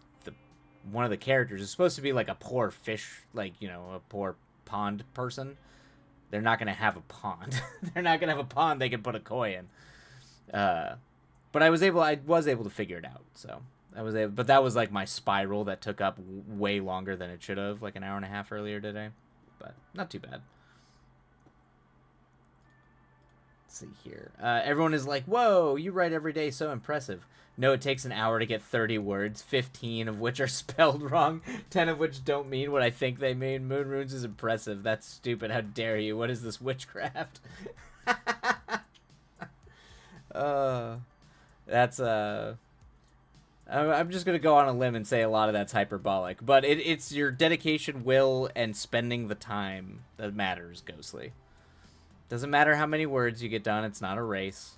S1: one of the characters is supposed to be like a poor fish, like, you know, a poor pond person, they're not going to have a pond. They're not going to have a pond they can put a koi in. But I was able to figure it out, so... but that was like my spiral that took up way longer than it should have, like an hour and a half earlier today. But not too bad. Let's see here. Everyone is like, whoa, you write every day, so impressive. No, it takes an hour to get 30 words, 15 of which are spelled wrong, 10 of which don't mean what I think they mean. Moon Runes is impressive. That's stupid. How dare you? What is this, witchcraft? That's I'm just going to go on a limb and say a lot of that's hyperbolic. But it's your dedication, will, and spending the time that matters, Ghostly. Doesn't matter how many words you get done. It's not a race.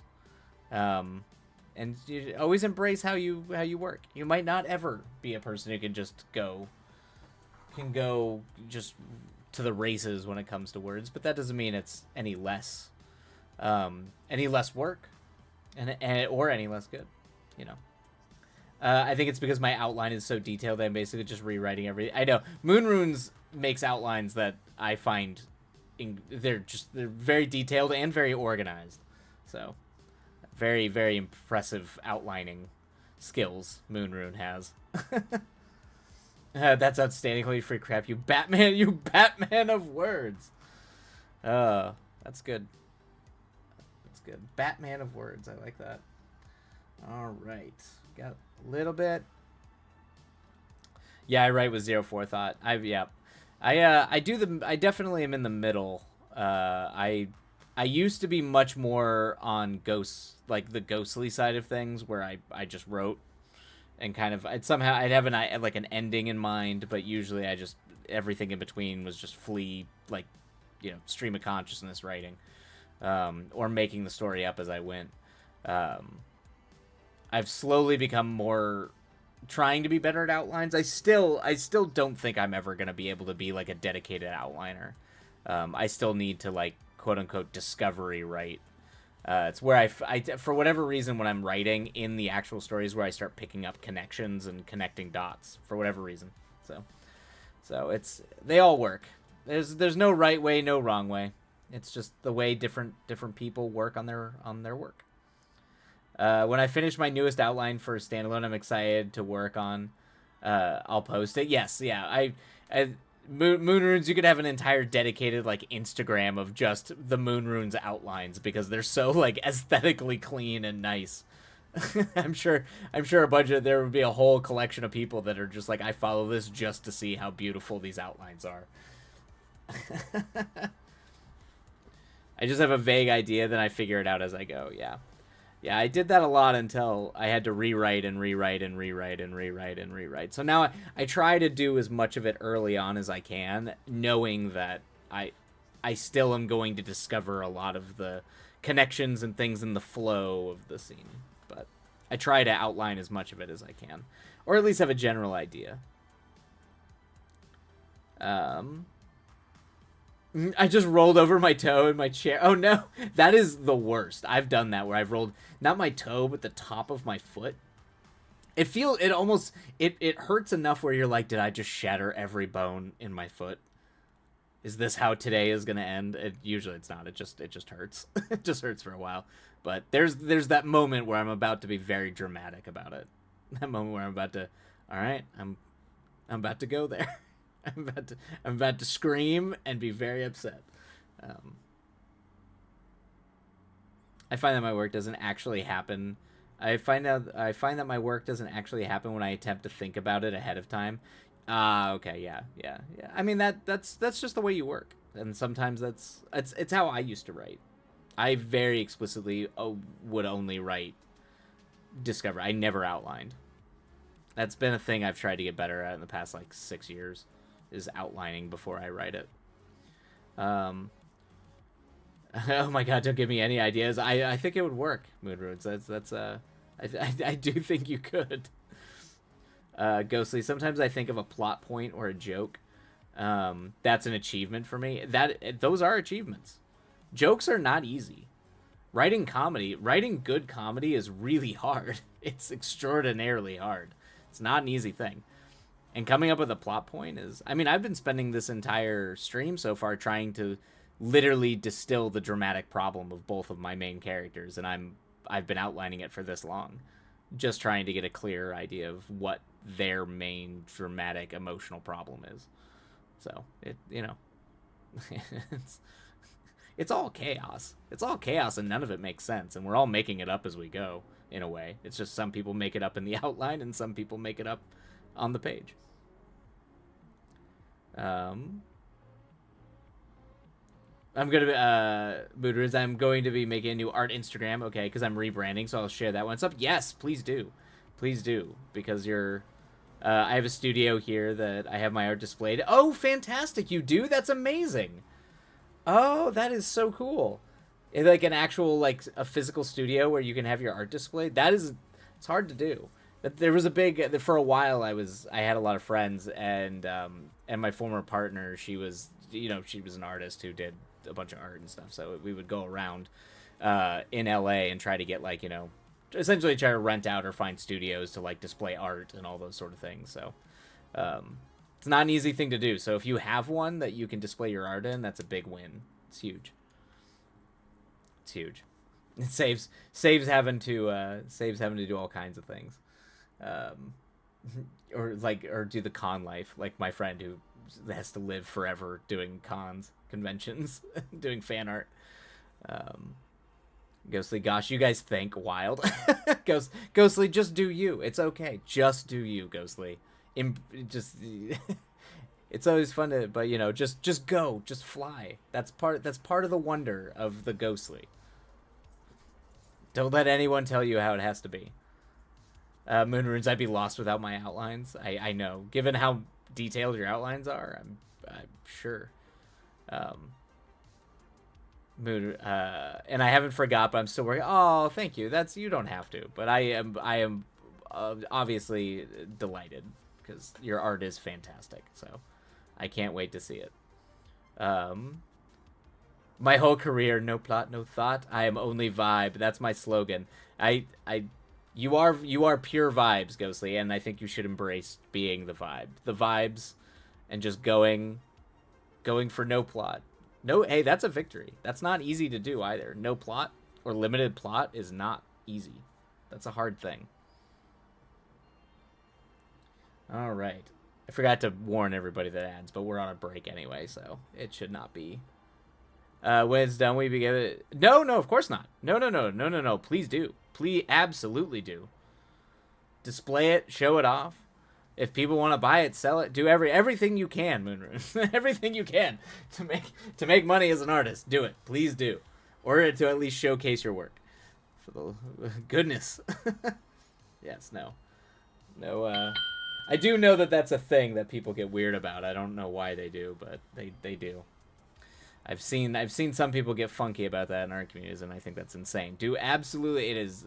S1: And you always embrace how you work. You might not ever be a person who can go just to the races when it comes to words. But that doesn't mean it's any less work or any less good, you know. I think it's because my outline is so detailed that I'm basically just rewriting everything. I know Moon Runes makes outlines that I find they're very detailed and very organized. So very, very impressive outlining skills Moon Rune has. That's outstanding. Holy free crap, you Batman of words. That's good. That's good. Batman of words. I like that. All right. Got a little bit. Yeah, I write with zero forethought. I definitely am in the middle. I used to be much more on ghosts, like the ghostly side of things, where I just wrote and kind of I'd have an ending in mind, but usually everything in between was just like, you know, stream of consciousness writing, or making the story up as I went. I've slowly become more trying to be better at outlines. I still don't think I'm ever going to be able to be like a dedicated outliner. I still need to, like, quote unquote discovery write. It's where I for whatever reason, when I'm writing in the actual stories, where I start picking up connections and connecting dots for whatever reason. So they all work. There's no right way, no wrong way. It's just the way different people work on their work. When I finish my newest outline for standalone, I'm excited to work on. I'll post it. Yes, yeah. Moon Runes, you could have an entire dedicated, like, Instagram of just the Moon Runes outlines, because they're so, like, aesthetically clean and nice. I'm sure a bunch of there would be a whole collection of people that are just like, I follow this just to see how beautiful these outlines are. I just have a vague idea, then I figure it out as I go. Yeah. Yeah, I did that a lot until I had to rewrite and rewrite and rewrite and rewrite and rewrite. So now I try to do as much of it early on as I can, knowing that I I still am going to discover a lot of the connections and things in the flow of the scene. But I try to outline as much of it as I can, or at least have a general idea. Um, I just rolled over my toe in my chair. Oh no, that is the worst. I've done that where I've rolled not my toe but the top of my foot. It almost it hurts enough where you're like, did I just shatter every bone in my foot? Is this how today is gonna end? Usually it's not. It just hurts. It just hurts for a while. But there's that moment where I'm about to be very dramatic about it. That moment where I'm about to, all right, I'm about to go there. I'm about to scream and be very upset. Um, I find that my work doesn't actually happen. I find that my work doesn't actually happen when I attempt to think about it ahead of time. Ah, okay, yeah, yeah, yeah. I mean that's just the way you work, and sometimes it's how I used to write. I very explicitly would only write discover. I never outlined. That's been a thing I've tried to get better at in the past like 6 years, is outlining before I write it. Um, oh my god, don't give me any ideas. I think it would work, Moon Runes. I do think you could. Ghostly. Sometimes I think of a plot point or a joke. That's an achievement for me. Those are achievements. Jokes are not easy. Writing good comedy is really hard. It's extraordinarily hard. It's not an easy thing. And coming up with a plot point is, I mean, I've been spending this entire stream so far trying to literally distill the dramatic problem of both of my main characters, and I've been outlining it for this long, just trying to get a clear idea of what their main dramatic emotional problem is. So it's it's all chaos. It's all chaos, and none of it makes sense, and we're all making it up as we go. In a way, it's just some people make it up in the outline, and some people make it up on the page. Um, I'm going to be making a new art Instagram, okay, because I'm rebranding, so I'll share that once up. Yes, please do, because you're. I have a studio here that I have my art displayed. Oh, fantastic! You do? That's amazing. Oh, that is so cool. Like an actual like a physical studio where you can have your art displayed. It's hard to do. There was a big for a while. I had a lot of friends, and my former partner, she was an artist who did a bunch of art and stuff. So we would go around in LA and try to get like essentially try to rent out or find studios to like display art and all those sort of things. So it's not an easy thing to do. So if you have one that you can display your art in, that's a big win. It's huge. It's huge. It saves having to do all kinds of things, um, or do the con life like my friend who has to live forever doing conventions, doing fan art. Um, Ghostly, gosh, you guys think wild. Ghostly, just do you. It's okay. Just do you, Ghostly. Just it's always fun to, but just go, just fly. That's part of the wonder of the Ghostly. Don't let anyone tell you how it has to be. Moon Runes, I'd be lost without my outlines. I know. Given how detailed your outlines are, I'm sure. Um, and I haven't forgot, but I'm still working. Oh, thank you. You don't have to, but I am obviously delighted because your art is fantastic. So I can't wait to see it. Um, my whole career, no plot, no thought. I am only vibe. That's my slogan. You are pure vibes, Ghostly, and I think you should embrace being the vibe. The vibes, and just going for no plot. No, hey, that's a victory. That's not easy to do either. No plot or limited plot is not easy. That's a hard thing. All right. I forgot to warn everybody that ads, but we're on a break anyway, so it should not be When it's done, we begin it. No, no, of course not. No, no, no, no, no, no. Please do. Please, absolutely do. Display it, show it off. If people want to buy it, sell it. Do everything you can, Moonrune. Everything you can to make money as an artist. Do it, please do, or to at least showcase your work. For the goodness. Yes, no, no. I do know that that's a thing that people get weird about. I don't know why they do, but they do. I've seen some people get funky about that in our communities, and I think that's insane. Do absolutely, it is.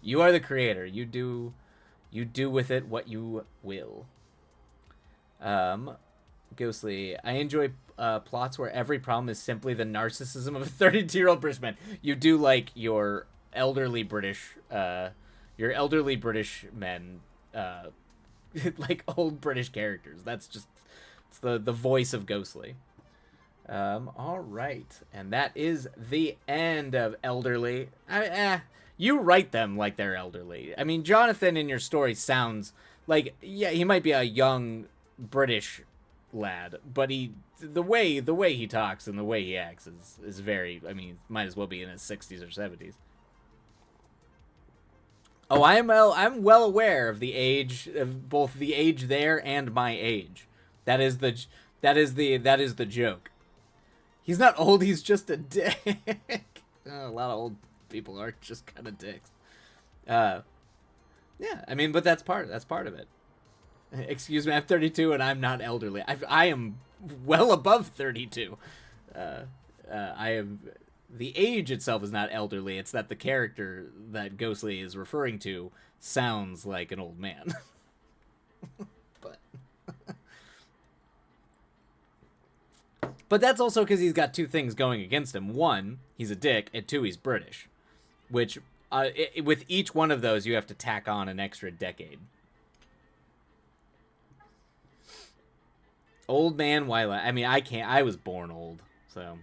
S1: You are the creator. You do with it what you will. Ghostly, I enjoy plots where every problem is simply the narcissism of a 32-year-old British man. You do like your elderly British men, like old British characters. That's just it's the voice of Ghostly. All right, and that is the end of Elderly. You write them like they're elderly. I mean, Jonathan in your story sounds like, yeah, he might be a young British lad, but the way he talks and the way he acts is very. I mean, might as well be in his 60s or 70s. Oh, I'm well aware of the age of both the age there and my age. That is the joke. He's not old, he's just a dick. A lot of old people are just kind of dicks. Yeah, I mean, but that's part of it. Excuse me, I'm 32 and I'm not elderly. I am well above 32. I am. The age itself is not elderly. It's that the character that Ghostly is referring to sounds like an old man. But that's also because he's got two things going against him. One, he's a dick, and two, he's British. Which, with each one of those, you have to tack on an extra decade. Old man, why? I mean, I can't. I was born old, so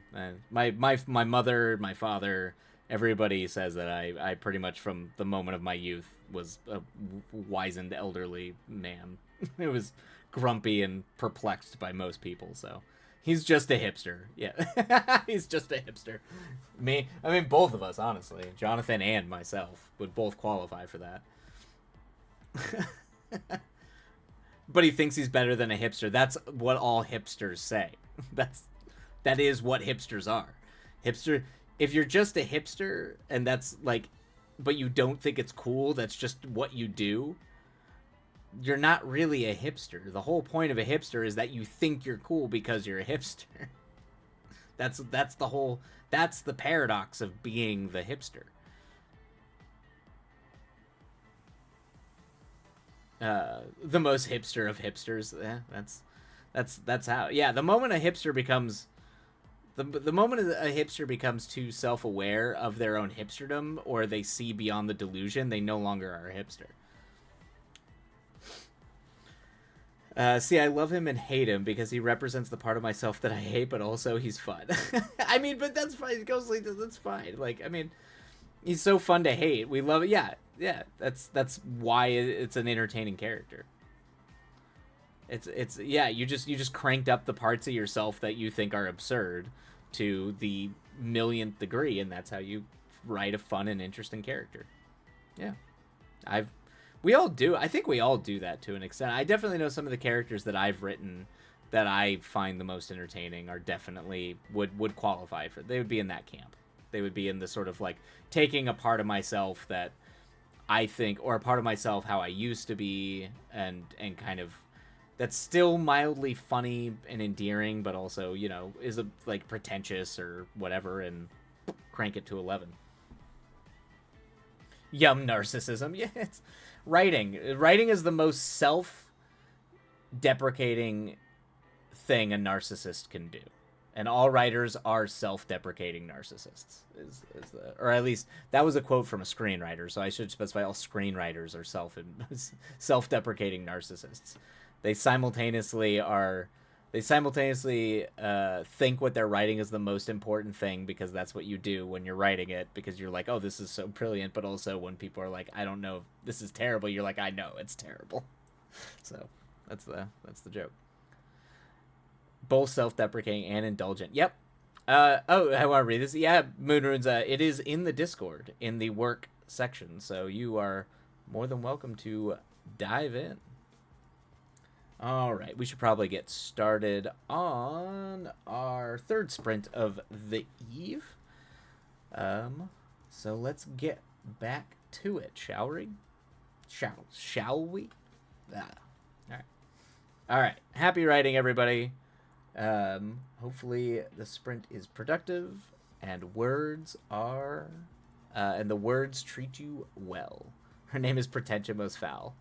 S1: my mother, my father, everybody says that I pretty much from the moment of my youth was a wizened elderly man. It was grumpy and perplexed by most people, so. He's just a hipster. Yeah. He's just a hipster. I mean, both of us, honestly. Jonathan and myself would both qualify for that. But he thinks he's better than a hipster. That's what all hipsters say. That is what hipsters are. If you're just a hipster and that's like, but you don't think it's cool, that's just what you do, you're not really a hipster. The whole point of a hipster is that you think you're cool because you're a hipster. That's the paradox of being the hipster. The most hipster of hipsters. That's how. Yeah, the moment a hipster becomes the moment a hipster becomes too self-aware of their own hipsterdom, or they see beyond the delusion, they no longer are a hipster. See, I love him and hate him because he represents the part of myself that I hate, but also he's fun. I mean, but that's fine. Ghostly, that's fine. Like, I mean, he's so fun to hate. We love it. Yeah. That's why it's an entertaining character. It's yeah. You just cranked up the parts of yourself that you think are absurd to the millionth degree, and that's how you write a fun and interesting character. Yeah, we all do. I think we all do that to an extent. I definitely know some of the characters that I've written that I find the most entertaining are definitely would qualify for. They would be in that camp. They would be in the sort of like taking a part of myself that I think, or a part of myself how I used to be, and kind of that's still mildly funny and endearing, but also, you know, is like pretentious or whatever, and crank it to 11. Yum, narcissism. Yeah, it's writing is the most self-deprecating thing a narcissist can do, and all writers are self-deprecating narcissists, or at least that was a quote from a screenwriter, so I should specify all screenwriters are self-deprecating narcissists. They simultaneously think what they're writing is the most important thing, because that's what you do when you're writing it, because you're like, oh, this is so brilliant, but also when people are like, I don't know if this is terrible, you're like, I know it's terrible. So that's the joke. Both self-deprecating and indulgent. Yep. Oh, I want to read this. Yeah, Moonrunes. It is in the Discord in the work section, so you are more than welcome to dive in. All right, we should probably get started on our third sprint of the eve. So let's get back to it, shall we? Shall we? Ah, all right. All right. Happy writing, everybody. Hopefully the sprint is productive and words are and the words treat you well. Her name is Pretentious Foul.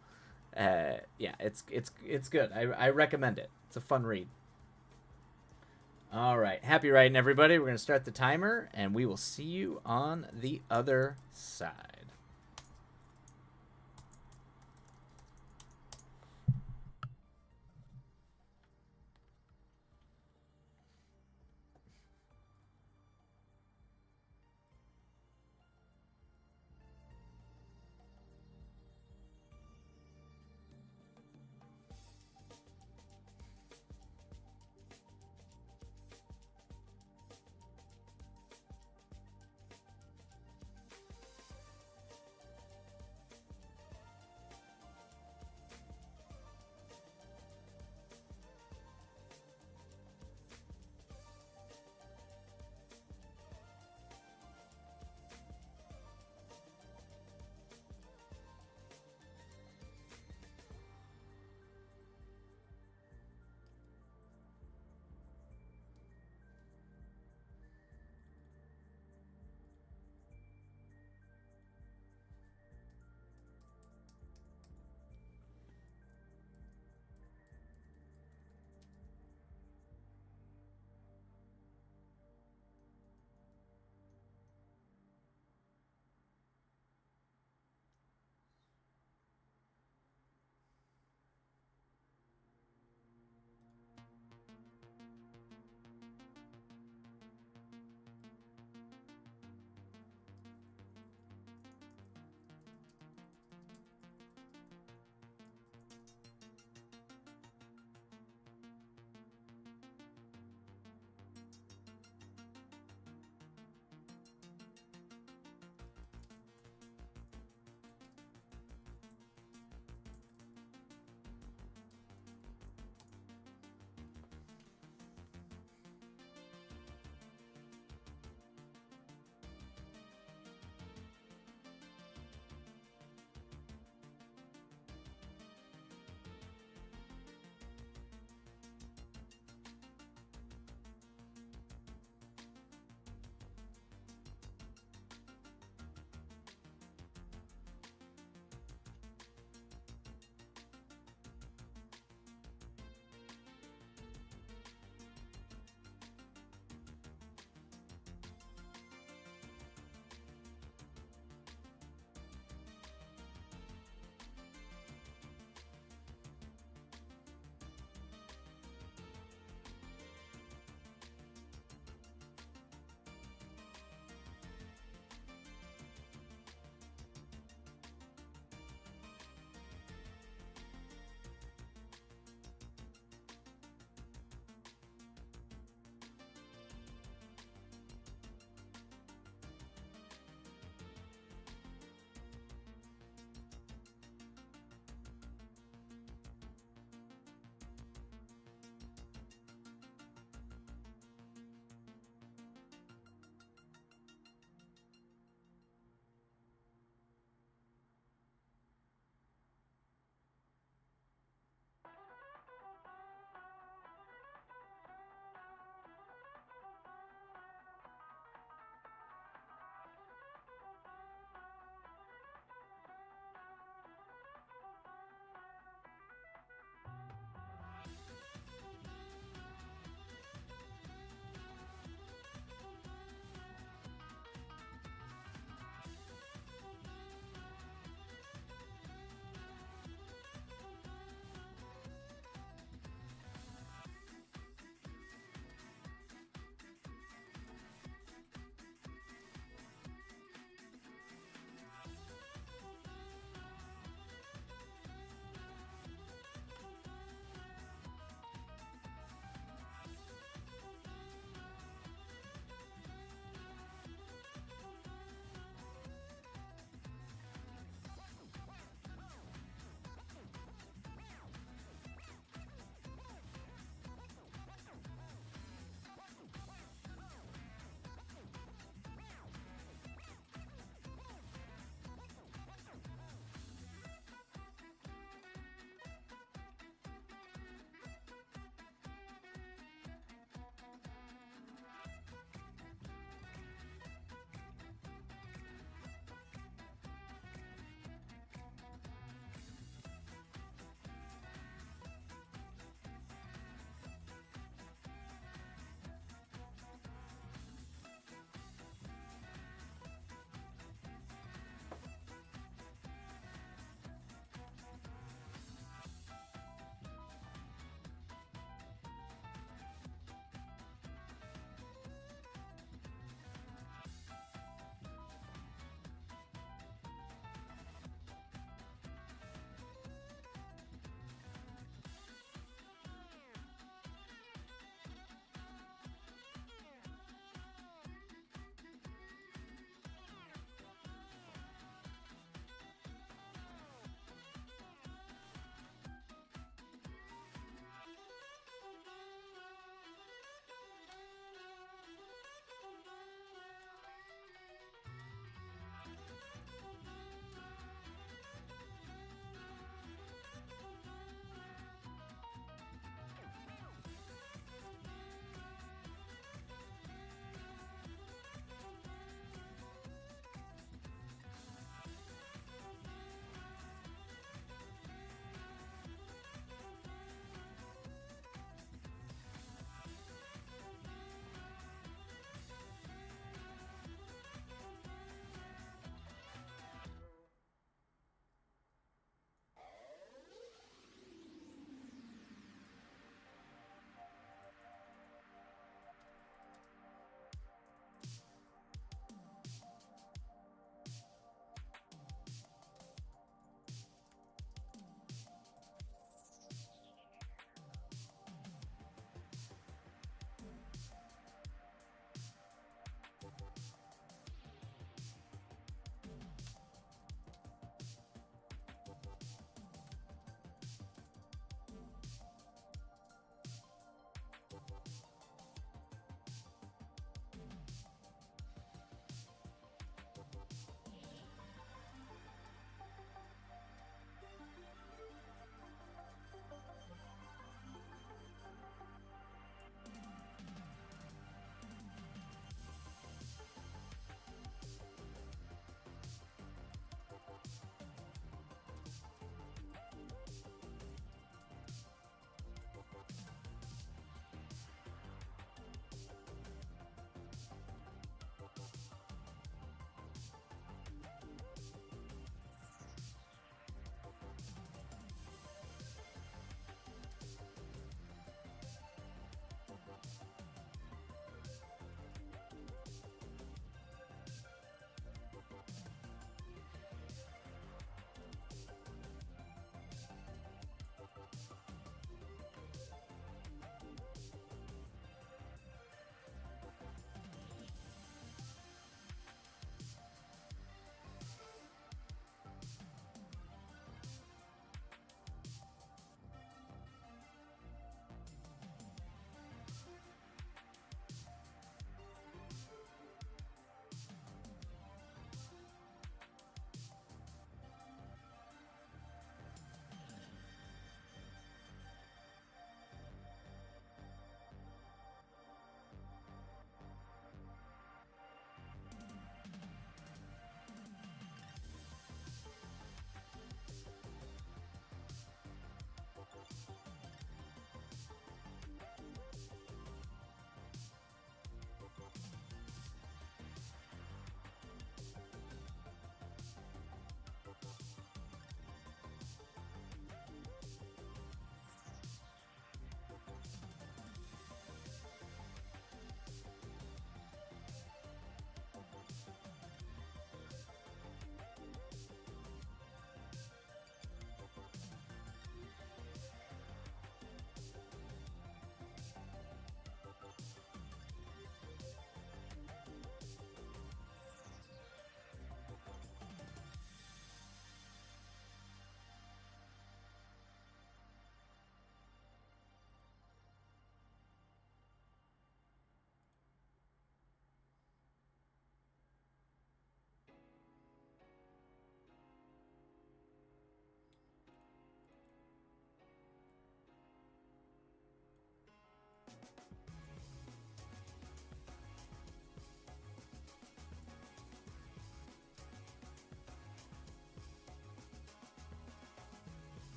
S1: Yeah, it's good. I recommend it. It's a fun read. All right, happy writing, everybody. We're gonna start the timer, and we will see you on the other side.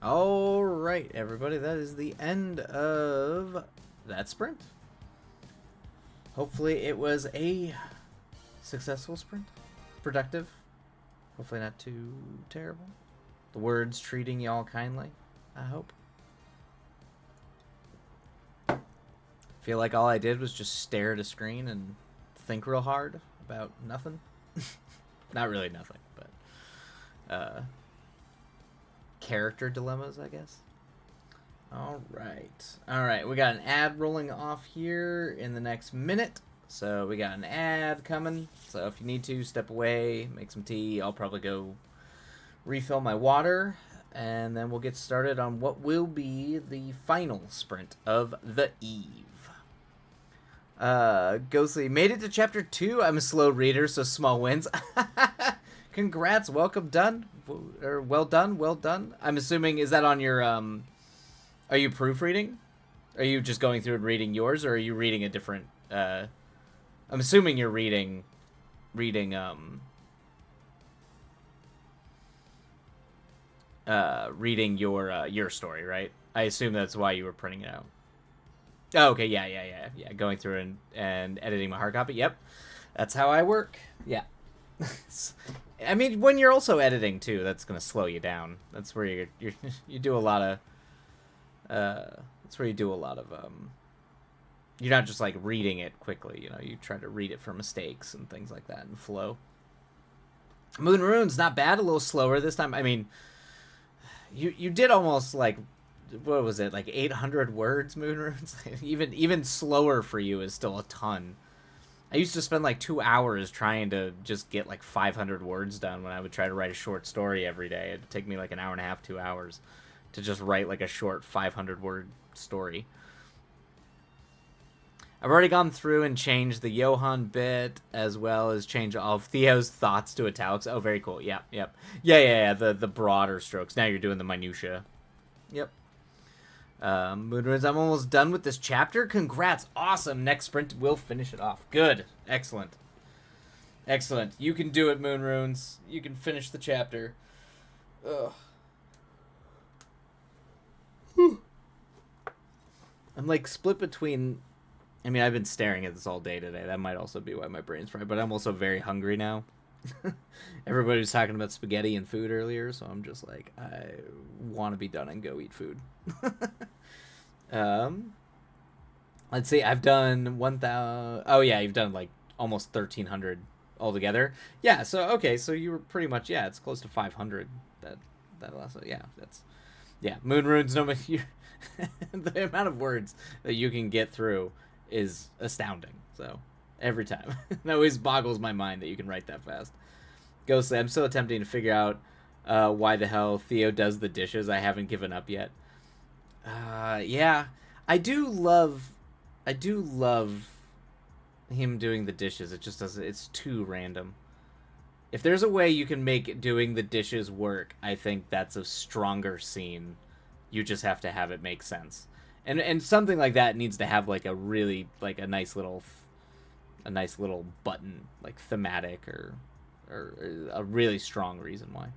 S1: All right, everybody, that is the end of that sprint. Hopefully it was a successful sprint. Productive. Hopefully not too terrible. The words treating y'all kindly, I hope. Feel like all I did was just stare at a screen and think real hard about nothing. Not really nothing, but character dilemmas, I guess. All right, we got an ad rolling off here in the next minute. So we got an ad coming. So if you need to, step away, make some tea. I'll probably go refill my water, and then we'll get started on what will be the final sprint of the Eve. Ghostly made it to chapter 2. I'm a slow reader, so small wins. Congrats, welcome done. Or well done. I'm assuming, is that on your are you proofreading? Are you just going through and reading yours, or are you reading a different I'm assuming you're reading your story, right? I assume that's why you were printing it out. Oh, okay, yeah. Going through and editing my hard copy. Yep, that's how I work. Yeah. I mean, when you're also editing too, that's gonna slow you down. That's where you do a lot of. That's where you do a lot of. You're not just like reading it quickly. You know, you try to read it for mistakes and things like that and flow. Moon Rune's not bad. A little slower this time. I mean, you did almost like. What was it, like 800 words, Moon Runes? even slower for you is still a ton. I used to spend like 2 hours trying to just get like 500 words done when I would try to write a short story every day. It'd take me like an hour and a half, 2 hours to just write like a short 500 word story. I've already gone through and changed the Johan bit, as well as change all of Theo's thoughts to italics. Oh, very cool. Yep. Yeah. The broader strokes. Now you're doing the minutia. Yep. Moonrunes, I'm almost done with this chapter. Congrats. Awesome. Next sprint will finish it off. Good. Excellent. You can do it, Moonrunes. You can finish the chapter. Ugh. I'm like split between... I mean, I've been staring at this all day today. That might also be why my brain's fried. But I'm also very hungry now. Everybody was talking about spaghetti and food earlier, so I'm just like, I want to be done and go eat food. Let's see, I've done 1,000. Oh yeah, you've done like almost 1,300 altogether. Yeah, so okay, so you were pretty much, yeah, it's close to 500. That last, yeah, Moon Runes. No, the amount of words that you can get through is astounding. So every time, it always boggles my mind that you can write that fast. Ghostly, I'm still attempting to figure out why the hell Theo does the dishes. I haven't given up yet. Yeah, I do love him doing the dishes. It just doesn't. It's too random. If there's a way you can make doing the dishes work, I think that's a stronger scene. You just have to have it make sense. And something like that needs to have like a really like a nice little button, like thematic or a really strong reason why.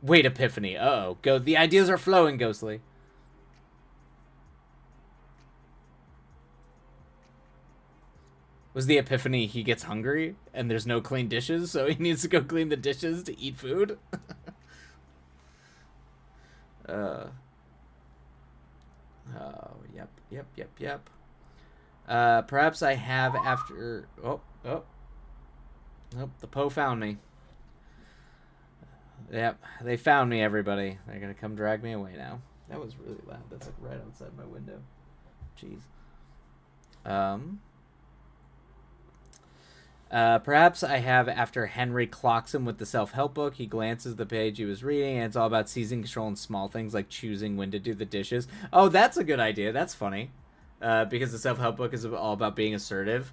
S1: Wait, Epiphany. Uh-oh. Go. The ideas are flowing, Ghostly. Was the epiphany he gets hungry and there's no clean dishes, so he needs to go clean the dishes to eat food? Oh, yep. Perhaps I have after... Oh. Nope, the Poe found me. Yep, they found me, everybody. They're gonna come drag me away now. That was really loud. That's like right outside my window. Jeez. Perhaps I have after Henry clocks him with the self-help book. He glances the page he was reading, and it's all about seizing control in small things like choosing when to do the dishes. Oh, that's a good idea. That's funny. Because the self-help book is all about being assertive.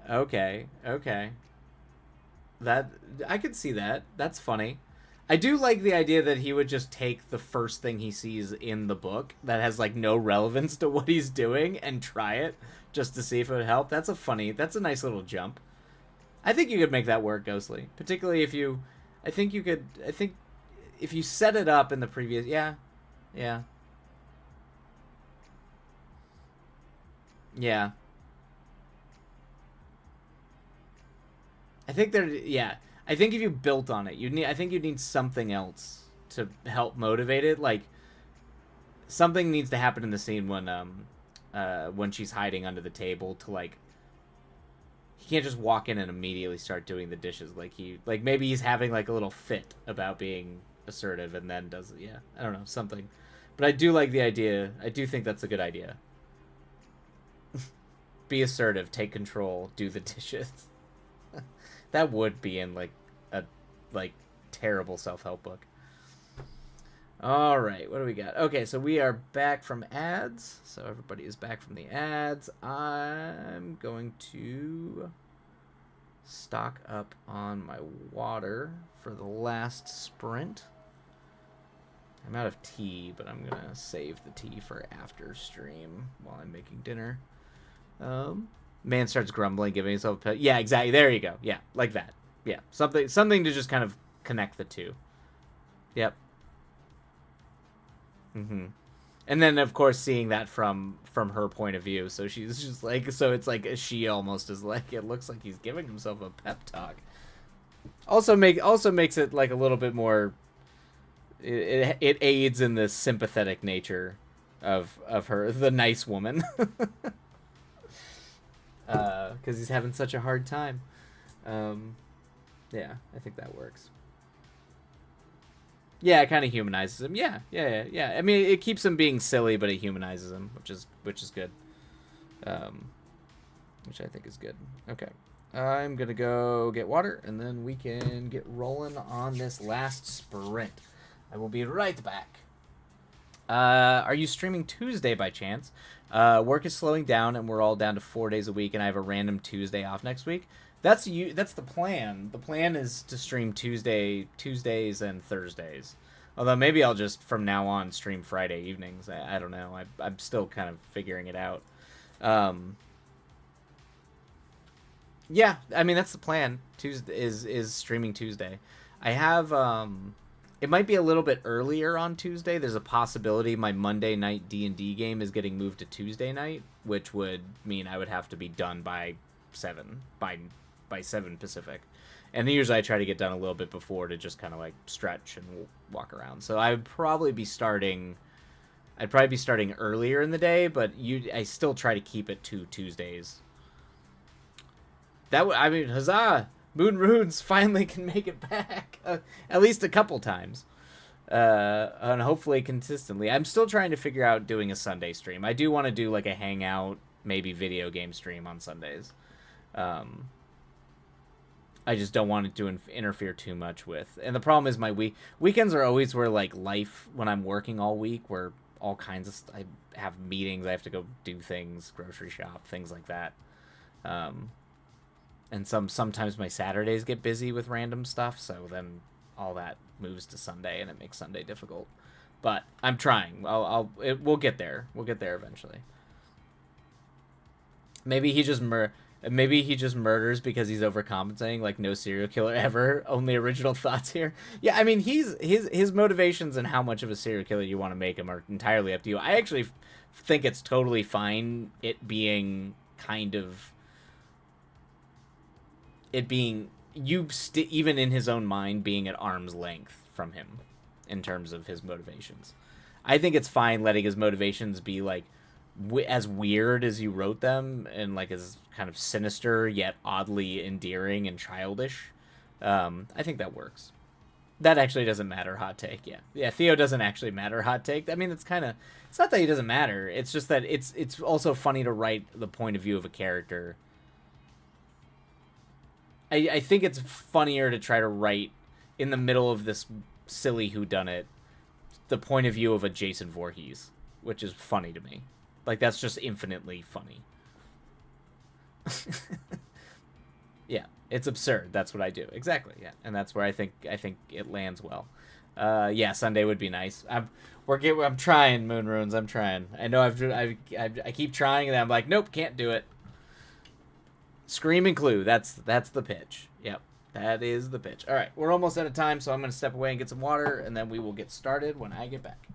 S1: Okay. That I could see that. That's funny. I do like the idea that he would just take the first thing he sees in the book that has like no relevance to what he's doing and try it just to see if it would help. That's a nice little jump. I think you could make that work, Ghostly. Particularly if you... I think if you set it up in the previous... Yeah. Yeah. Yeah. I think there. Yeah. I think if you built on it, you need. I think you need something else to help motivate it. Like something needs to happen in the scene when she's hiding under the table to like he can't just walk in and immediately start doing the dishes like maybe he's having like a little fit about being assertive and then does it. Yeah, I don't know, something. But I do like the idea. I do think that's a good idea. Be assertive, take control, do the dishes. That would be in like a like terrible self-help book. All right, what do we got? Okay, so we are back from ads. So everybody is back from the ads. I'm going to stock up on my water for the last sprint. I'm out of tea, but I'm gonna save the tea for after stream while I'm making dinner. Man starts grumbling, giving himself a pet. Yeah, exactly. There you go. Yeah, like that. Yeah, something to just kind of connect the two. Yep. Mm-hmm. And then of course seeing that from her point of view, so she's just like, so it's like she almost is like, it looks like he's giving himself a pep talk. Also makes it like a little bit more. It aids in the sympathetic nature of her, the nice woman, because he's having such a hard time. Yeah, I think that works. Yeah, it kind of humanizes him. Yeah. I mean, it keeps him being silly, but it humanizes him, which is good. Um, which I think is good. Okay, I'm gonna go get water, and then we can get rolling on this last sprint. I will be right back. Are you streaming Tuesday by chance? Work is slowing down, and we're all down to 4 days a week, and I have a random Tuesday off next week. That's you. That's the plan. The plan is to stream Tuesdays, and Thursdays. Although maybe I'll just from now on stream Friday evenings. I don't know. I'm still kind of figuring it out. Um, yeah, I mean that's the plan. Tuesday is streaming Tuesday. I have it might be a little bit earlier on Tuesday. There's a possibility my Monday night D&D game is getting moved to Tuesday night, which would mean I would have to be done by 7 by 7 Pacific. And usually I try to get done a little bit before to just kind of like stretch and walk around. So I'd probably be starting earlier in the day, but I still try to keep it to Tuesdays. I mean, huzzah! Moon Runes finally can make it back, at least a couple times, and hopefully consistently. I'm still trying to figure out doing a Sunday stream. I do want to do like a hangout, maybe video game stream on Sundays. I just don't want it to interfere too much with. And the problem is my weekends are always where like life when I'm working all week, where all kinds of I have meetings, I have to go do things, grocery shop, things like that. Um, and sometimes my Saturdays get busy with random stuff, so then all that moves to Sunday, and it makes Sunday difficult. But I'm trying. We'll get there. We'll get there eventually. Maybe he just maybe he just murders because he's overcompensating. Like no serial killer ever. Only original thoughts here. Yeah, I mean his motivations and how much of a serial killer you want to make him are entirely up to you. I actually think it's totally fine. It being even in his own mind being at arm's length from him in terms of his motivations. I think it's fine letting his motivations be like as weird as you wrote them and like as kind of sinister yet oddly endearing and childish. I think that works. That actually doesn't matter. Hot take. Yeah. Theo doesn't actually matter. Hot take. I mean, it's not that he doesn't matter. It's just that it's also funny to write the point of view of a character. I think it's funnier to try to write in the middle of this silly whodunit the point of view of a Jason Voorhees, which is funny to me. Like that's just infinitely funny. Yeah, it's absurd. That's what I do exactly. Yeah, and that's where I think it lands well. Yeah, Sunday would be nice. I'm trying Moon Runes. I'm trying. I know I keep trying, and I'm like, nope, can't do it. Screaming Clue. That's the pitch. Yep, that is the pitch. All right, we're almost out of time, so I'm gonna step away and get some water, and then we will get started when I get back.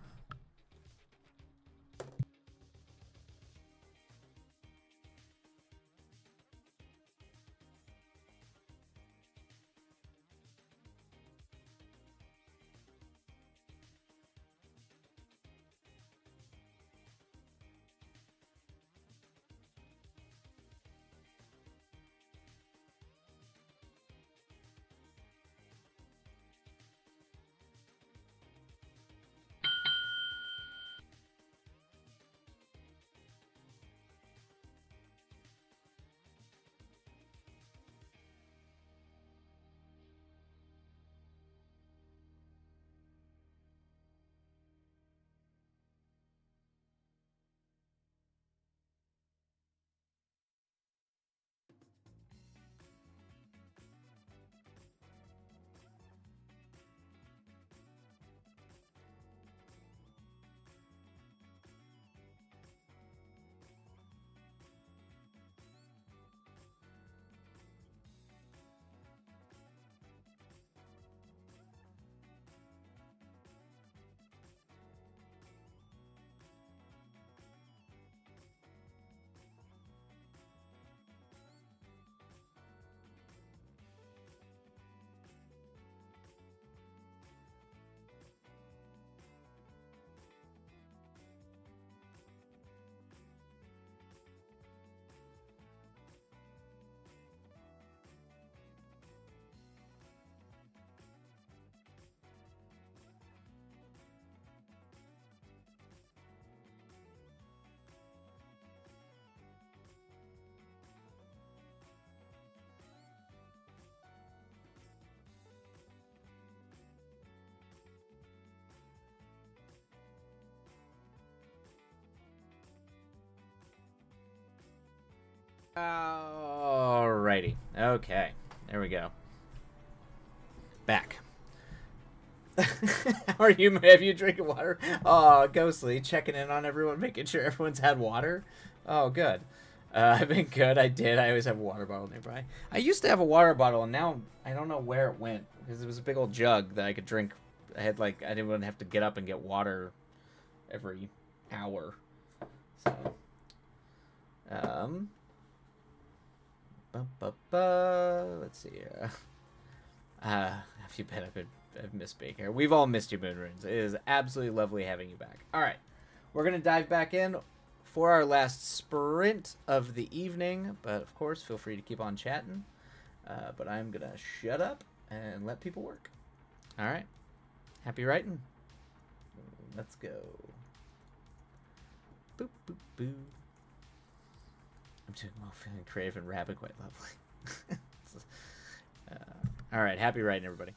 S1: Alrighty. Okay. There we go. Back. How are you? Have you drinking water? Oh, Ghostly, checking in on everyone, making sure everyone's had water. Oh, good. I've been good. I did. I always have a water bottle nearby. I used to have a water bottle, and now I don't know where it went because it was a big old jug that I could drink. I had I didn't want to have to get up and get water every hour. So, um, let's see. Have you been? I've missed being here. We've all missed you, Moon Runes. It is absolutely lovely having you back. All right, we're gonna dive back in for our last sprint of the evening, but of course, feel free to keep on chatting. But I'm gonna shut up and let people work. All right, happy writing. Let's go. Boop boop boo. I'm doing well, feeling creative and rapid, quite lovely. All right, happy writing, everybody.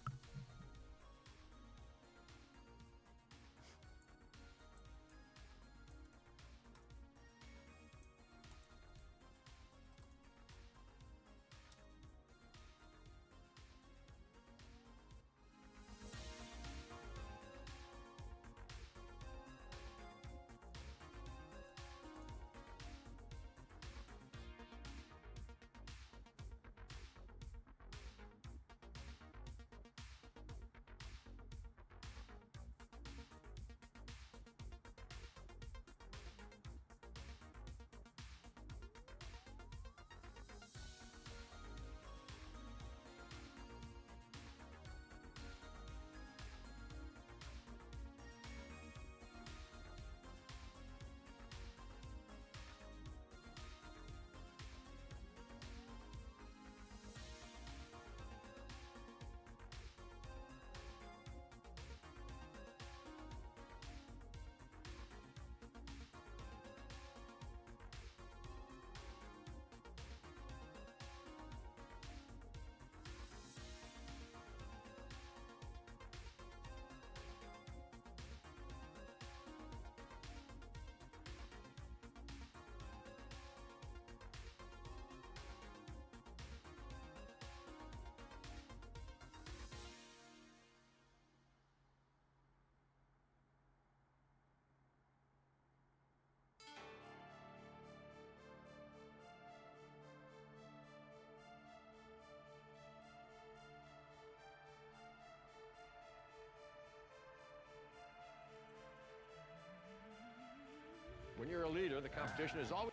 S2: When you're a leader, the competition is always...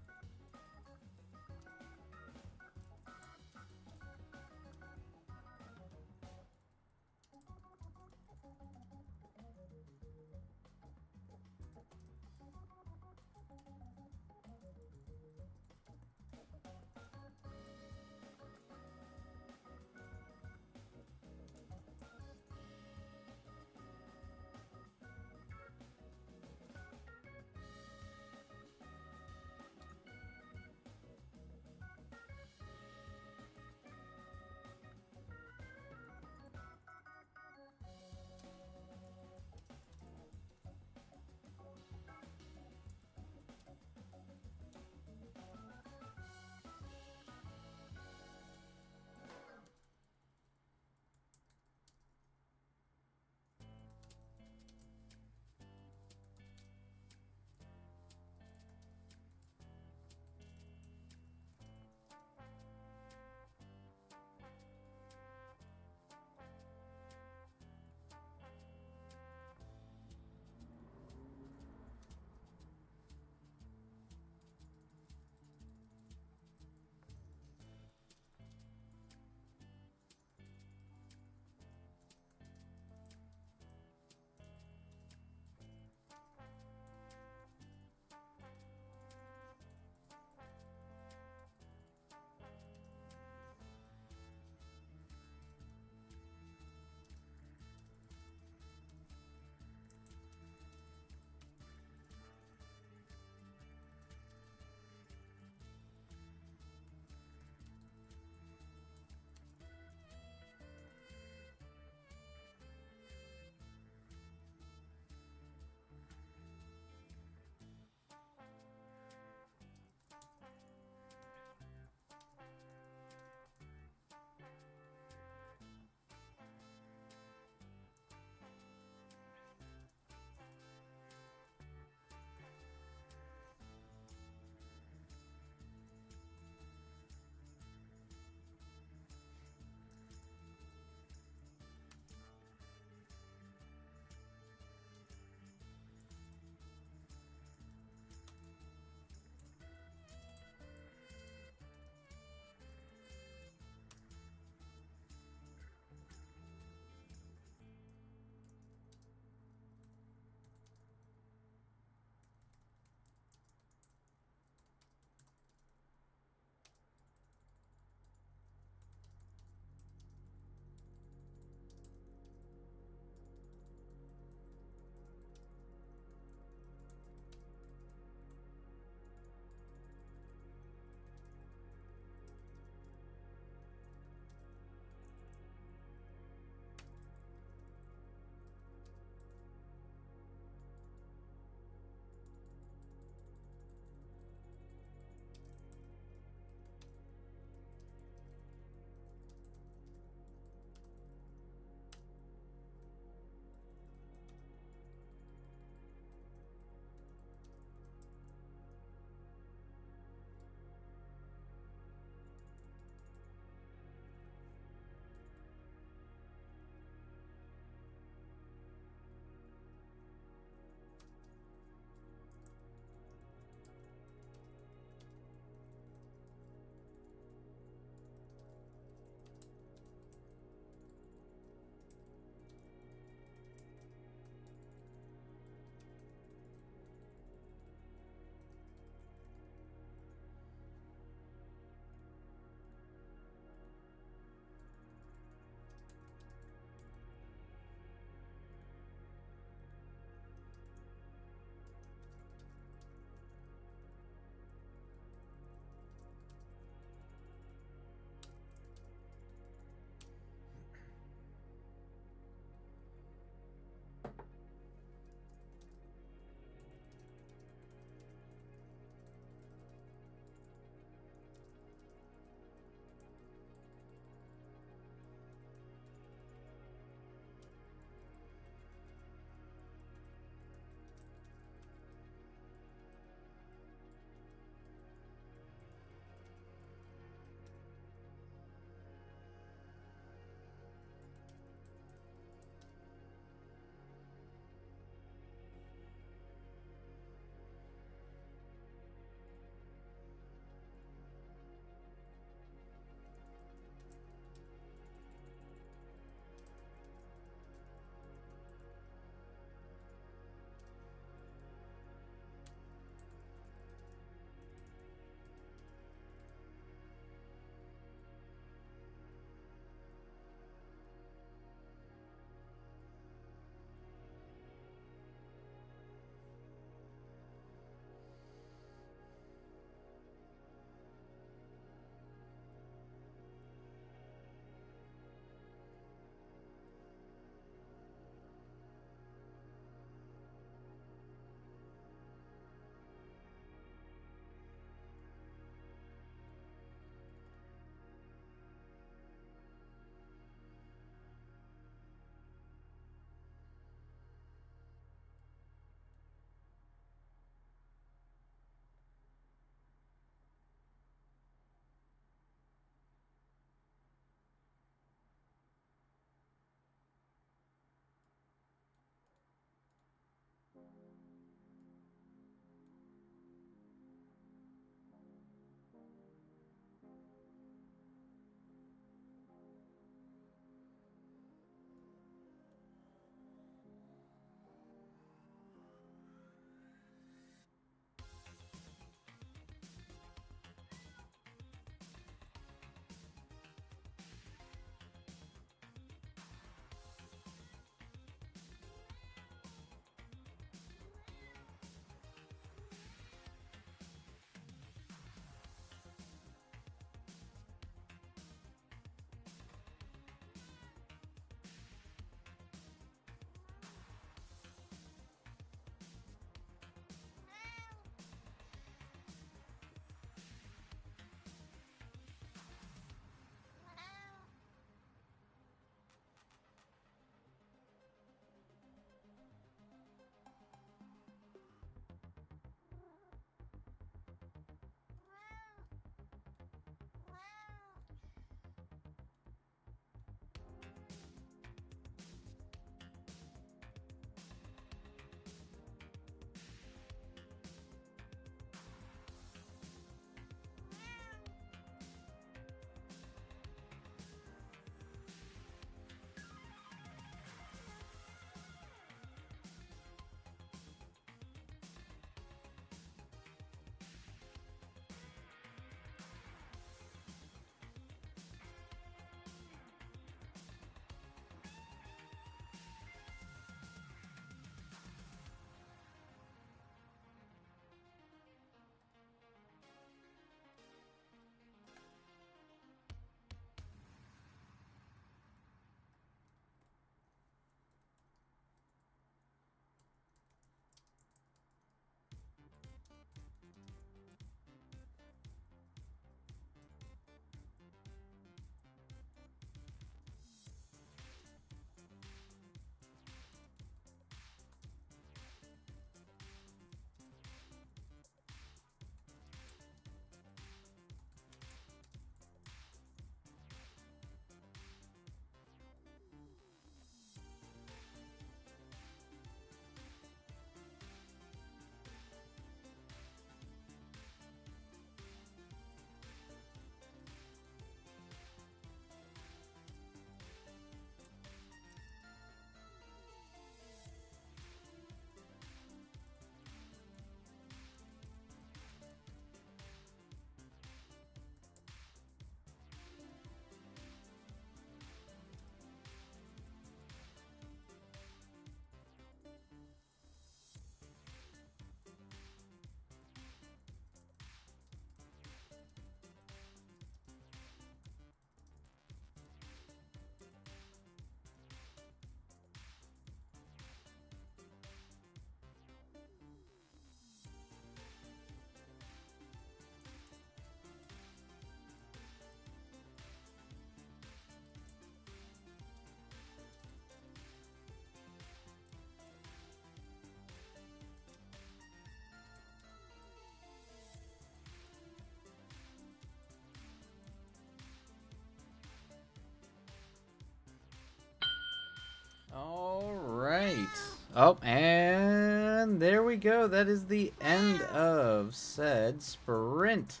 S1: Oh, and there we go. That is the end of said sprint.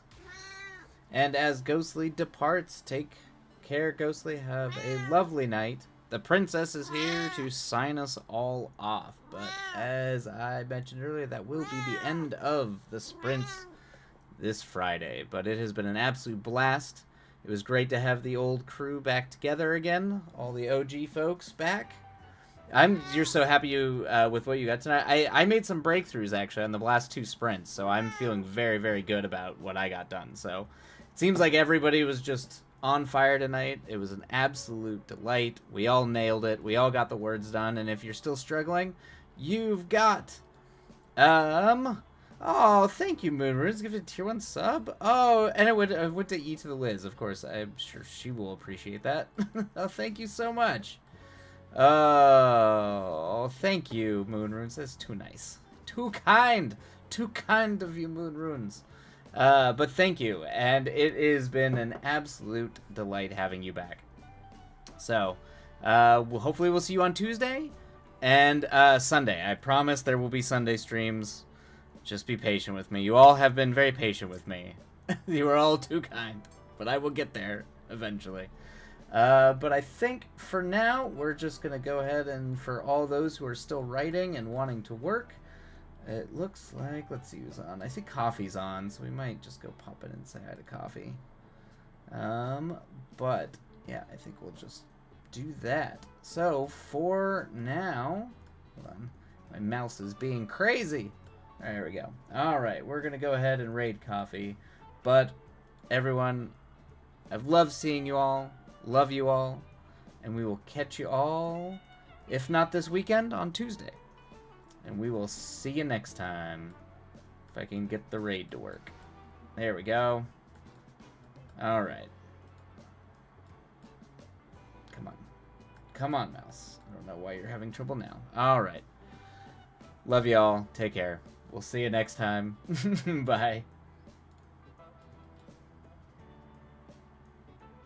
S1: And as Ghostly departs, take care, Ghostly. Have a lovely night. The princess is here to sign us all off. But as I mentioned earlier, that will be the end of the sprints this Friday. But it has been an absolute blast. It was great to have the old crew back together again. All the OG folks back. You're so happy with what you got tonight. I made some breakthroughs actually on the last 2 sprints, so I'm feeling very, very good about what I got done. So it seems like everybody was just on fire tonight. It was an absolute delight. We all nailed it. We all got the words done. And if you're still struggling, you've got oh, thank you, Moonrunes. Give it a tier 1 sub. Oh, and it went to E to the Liz, of course. I'm sure she will appreciate that. Oh, thank you so much. Oh, thank you, Moonrunes. That's too nice. Too kind. Too kind of you, Moonrunes. But thank you. And it has been an absolute delight having you back. So, hopefully we'll see you on Tuesday and Sunday. I promise there will be Sunday streams. Just be patient with me. You all have been very patient with me. You are all too kind. But I will get there eventually. But I think for now, we're just going to go ahead and for all those who are still writing and wanting to work, it looks like, let's see who's on. I see Coffee's on, so we might just go pop in and say hi to Coffee. But yeah, I think we'll just do that. So for now, hold on, my mouse is being crazy. There we go. All right, we're going to go ahead and raid Coffee. But everyone, I've loved seeing you all. Love you all, and we will catch you all, if not this weekend, on Tuesday. And we will see you next time, if I can get the raid to work. There we go. Alright. Come on. Come on, mouse. I don't know why you're having trouble now. Alright. Love you all. Take care. We'll see you next time. Bye.